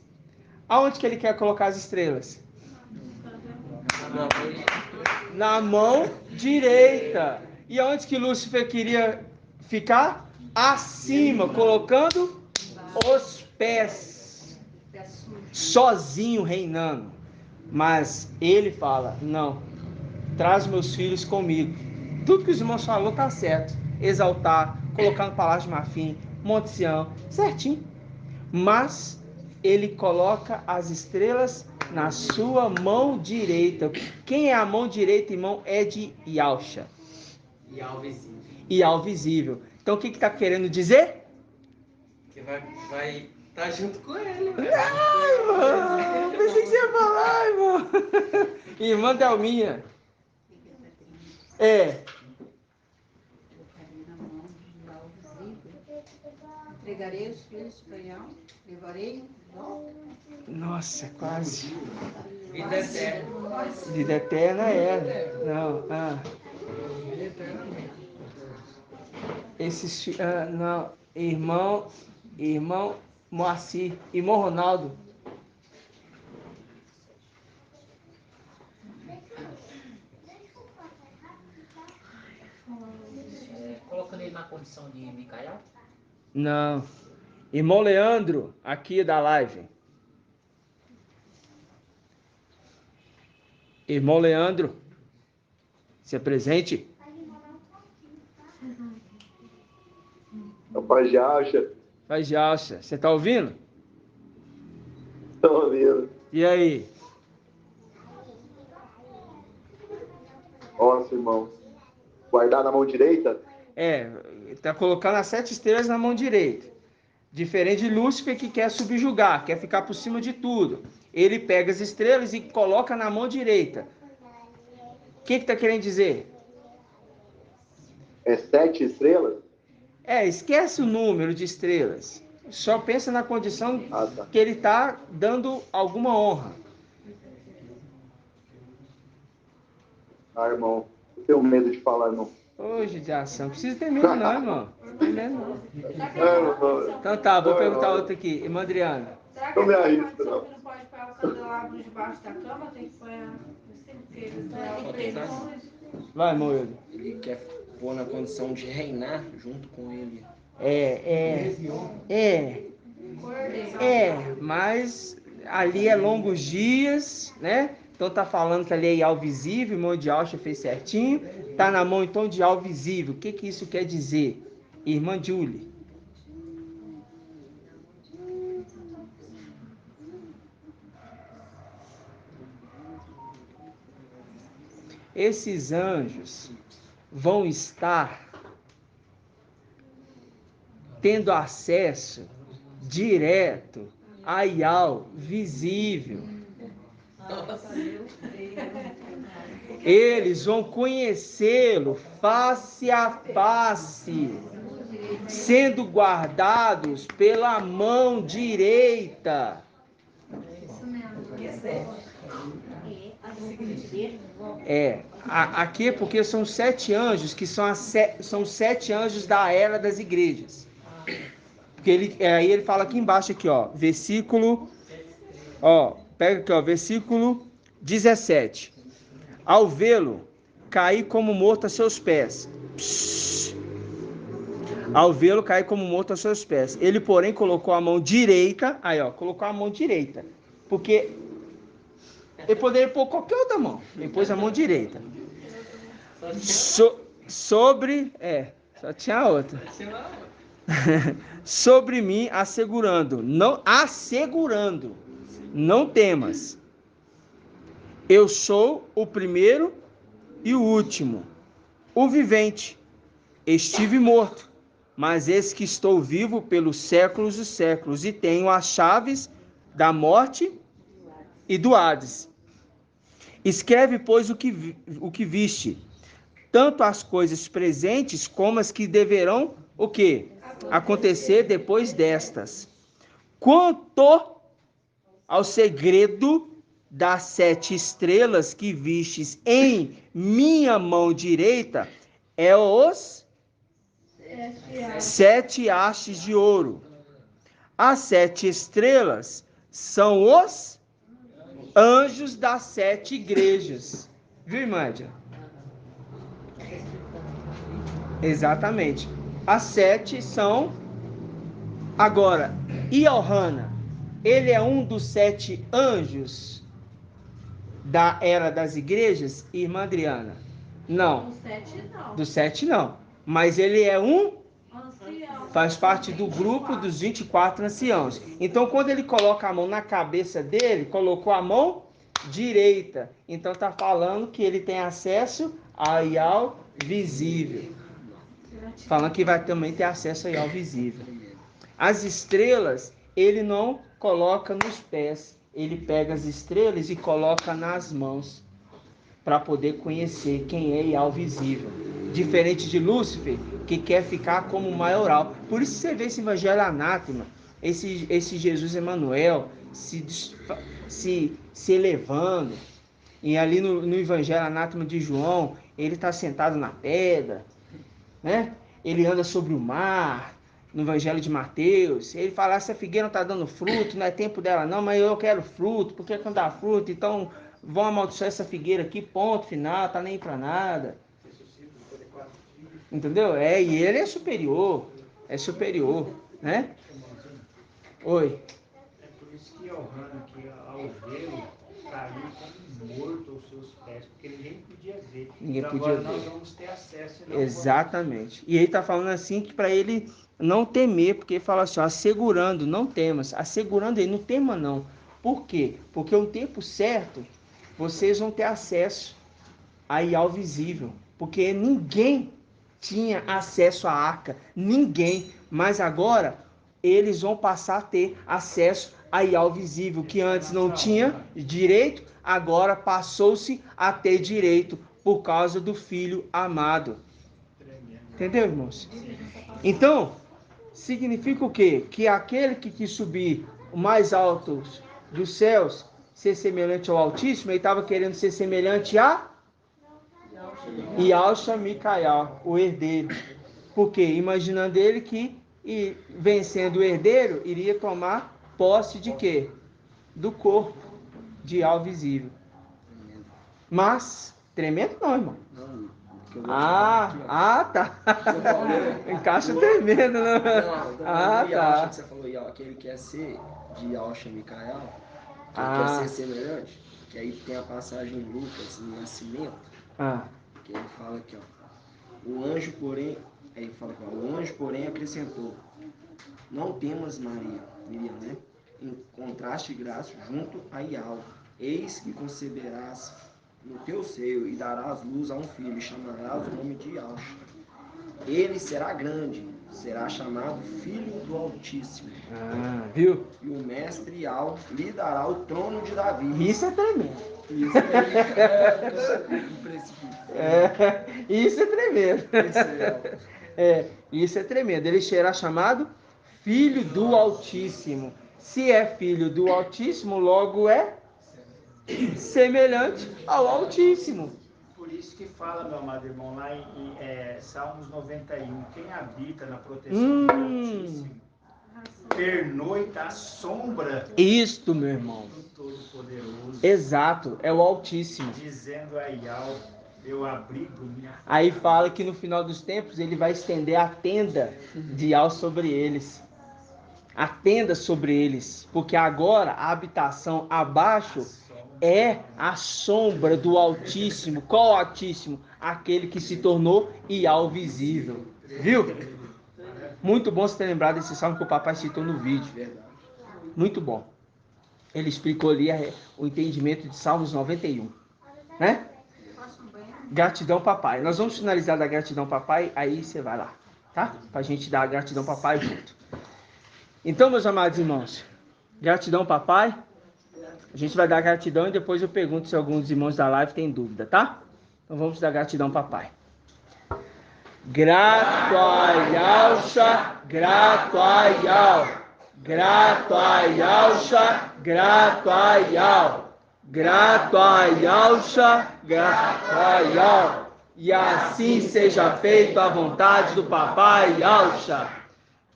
Speaker 1: Aonde que ele quer colocar as estrelas? Na mão direita. E aonde que Lúcifer queria ficar? Acima, colocando os pés. Sozinho reinando. Mas ele fala, não, traz meus filhos comigo. Tudo que os irmãos falaram está certo. Exaltar, colocar no Palácio de Marfim, Monte Sião, certinho. Mas ele coloca as estrelas na sua mão direita. Quem é a mão direita, irmão? É de Yahusha. E ao visível. Então o que está querendo dizer?
Speaker 6: Que vai estar junto com ele.
Speaker 1: Irmão, pensei que você ia falar, irmão. Irmã Delminha.
Speaker 4: Entregarei os filhos para Yahweh, levarei de volta.
Speaker 1: Nossa, quase.
Speaker 6: Vida eterna.
Speaker 1: Vida eterna é. Não, não, irmão Moacir, irmão Ronaldo.
Speaker 8: Colocando ele na condição de Micael?
Speaker 1: Não. Irmão Leandro, aqui da live. Irmão Leandro, se apresente.
Speaker 14: Paz de Alcha.
Speaker 1: Paz de Alcha. Você tá ouvindo?
Speaker 14: Tô ouvindo.
Speaker 1: E aí?
Speaker 14: Nossa, irmão. Guardar na mão direita?
Speaker 1: Tá colocando as 7 estrelas na mão direita. Diferente de Lúcifer, que quer subjugar, quer ficar por cima de tudo. Ele pega as estrelas e coloca na mão direita. O que tá querendo dizer?
Speaker 14: É 7 estrelas?
Speaker 1: Esquece o número de estrelas. Só pensa na condição que ele está dando alguma honra.
Speaker 14: Irmão, eu tenho medo de falar, irmão.
Speaker 1: Ô, judiação, não precisa ter medo não, irmão. Então tá, vou perguntar outra aqui. Irmã Adriana.
Speaker 2: Será que a informação que não pode pôr o candelabro debaixo da cama? Tem que pôr
Speaker 1: Vai, Moedo.
Speaker 10: Ele quer pôr na condição de reinar junto com ele.
Speaker 1: Mas ali é longos dias, né? Então tá falando que ali é Ial visível, irmão de Alcha fez certinho. Tá na mão então de Ial visível. O que que isso quer dizer? Irmã Julie. Esses anjos vão estar tendo acesso direto a Ial visível. Eles vão conhecê-lo face a face, sendo guardados pela mão direita. Aqui é porque são 7 anjos, que são 7 anjos da era das igrejas. Porque aí ele fala aqui embaixo, aqui, ó, versículo, pega aqui, ó, versículo 17. Ao vê-lo, caí como morto a seus pés. Ao vê-lo, caí como morto a seus pés. Ele, porém, colocou a mão direita, colocou a mão direita, porque ele poderia pôr qualquer outra mão. Ele pôs a mão direita. Só tinha outra. Sobre mim, assegurando, não temas. Eu sou o primeiro e o último, o vivente. Estive morto, mas eis que estou vivo pelos séculos dos séculos, e tenho as chaves da morte e do Hades. Escreve, pois, o que viste, tanto as coisas presentes como as que deverão o quê? Acontecer depois destas. Quanto ao segredo das 7 estrelas que vistes em minha mão direita, é os 7 hastes de ouro. As 7 estrelas são os anjos das 7 igrejas. Viu, irmã? Exatamente. As 7 são... Agora, Iohanna, ele é um dos 7 anjos da era das igrejas, irmã Adriana? Não. Do 7 não. Mas ele é um... Faz parte do grupo dos 24 anciãos. Então, quando ele coloca a mão na cabeça dele, colocou a mão direita. Então, está falando que ele tem acesso a Ial visível. Falando que vai também ter acesso a Ial visível. As estrelas, ele não coloca nos pés. Ele pega as estrelas e coloca nas mãos, para poder conhecer quem é Ial visível. Diferente de Lúcifer, que quer ficar como maioral. Por isso você vê esse evangelho anátema, esse Jesus Emanuel se elevando. E ali no evangelho anátema de João, ele está sentado na pedra, né? Ele anda sobre o mar. No evangelho de Mateus, ele fala, essa figueira não está dando fruto, não é tempo dela não, mas eu quero fruto, porque não dá fruto, então vão amaldiçoar essa figueira aqui, ponto final, tá nem para nada. Entendeu? E ele é superior, né? Oi.
Speaker 7: É por isso que Iohanna, que ao vê-lo, caiu como morto aos seus pés, porque ninguém podia ver. Agora nós vamos ter acesso.
Speaker 1: Exatamente. E ele está falando assim que para ele não temer, porque ele fala assim, assegurando, não temas, assegurando ele, não tema não. Por quê? Porque no tempo certo, vocês vão ter acesso a Ial visível, porque ninguém tinha acesso à arca, ninguém, mas agora eles vão passar a ter acesso a Ial visível, que antes não tinha direito, agora passou-se a ter direito por causa do Filho amado. Entendeu, irmãos? Então, significa o quê? Que aquele que quis subir o mais alto dos céus, ser semelhante ao Altíssimo, ele estava querendo ser semelhante a Yalcha Micael, o herdeiro. Porque imaginando ele que, vencendo o herdeiro, iria tomar posse de quê? Do corpo de Ial visível. Mas, tremendo não, irmão. Tá. Encaixa tremendo, né?
Speaker 10: Tá.
Speaker 1: Tá.
Speaker 10: Que você falou, Ial, que ele quer ser de Yahshua Micael, que ele quer ser semelhante, que aí tem a passagem em Lucas, no Nascimento, que ele fala aqui, ó, o anjo, porém, acrescentou, não temas, Miriam, né? Encontraste graça junto a Ial, eis que conceberás no teu seio e darás luz a um filho, e chamarás o nome de Yahshua. Ele será grande, será chamado Filho do Altíssimo.
Speaker 1: Viu?
Speaker 10: E o mestre Ial lhe dará o trono de Davi.
Speaker 1: Isso é tremendo.
Speaker 10: Isso
Speaker 1: é tremendo. Isso é tremendo. Ele será chamado Filho do Altíssimo. Se é Filho do Altíssimo, logo é semelhante ao Altíssimo.
Speaker 7: Por isso que fala, meu amado irmão, lá em Salmos 91, quem habita na proteção do Altíssimo pernoita à sombra
Speaker 1: Isto, meu irmão.
Speaker 7: do Todo-Poderoso.
Speaker 1: Exato, é o Altíssimo.
Speaker 7: Dizendo a Ial, eu abrigo minha...
Speaker 1: Aí fala que no final dos tempos ele vai estender a tenda de Ial sobre eles. A tenda sobre eles. Porque agora a habitação abaixo é a sombra do Altíssimo. Qual o Altíssimo? Aquele que se tornou Ial visível. Viu? Muito bom você ter lembrado desse salmo que o papai citou no vídeo. Muito bom. Ele explicou ali o entendimento de Salmos 91. Né? Gratidão, papai. Nós vamos finalizar da gratidão, papai. Aí você vai lá. Tá? Pra gente dar a gratidão, papai, junto. Então, meus amados irmãos. Gratidão, papai. A gente vai dar gratidão e depois eu pergunto se alguns irmãos da live têm dúvida, tá? Então vamos dar gratidão, papai. Grato a Yahshua, grato a Ial. Grato a Yahshua, grato a Ial. Grato a Yahshua, grato a Ial. E assim seja feito a vontade do papai Yahshua.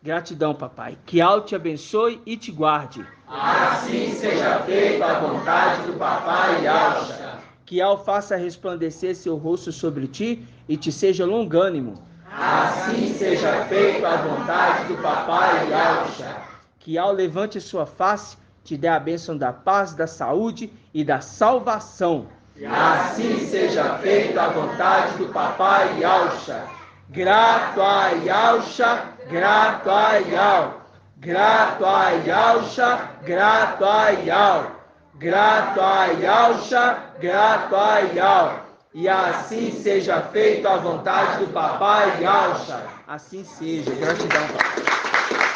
Speaker 1: Gratidão, papai. Que Ial te abençoe e te guarde.
Speaker 10: Assim seja feita a vontade do papai Yahshua.
Speaker 1: Que Ial faça resplandecer seu rosto sobre ti e te seja longânimo.
Speaker 10: Assim seja feita a vontade do papai Yahshua.
Speaker 1: Que Ial levante sua face, te dê a bênção da paz, da saúde e da salvação.
Speaker 10: Assim seja feita a vontade do papai Yahshua.
Speaker 1: Grato a Yahshua, grato a Ial. Grato a Yahshua, grato a Ial. Grato a Yahshua, grato a Ial. E assim seja feita a vontade do papai Yahshua. Assim seja. Gratidão, papai.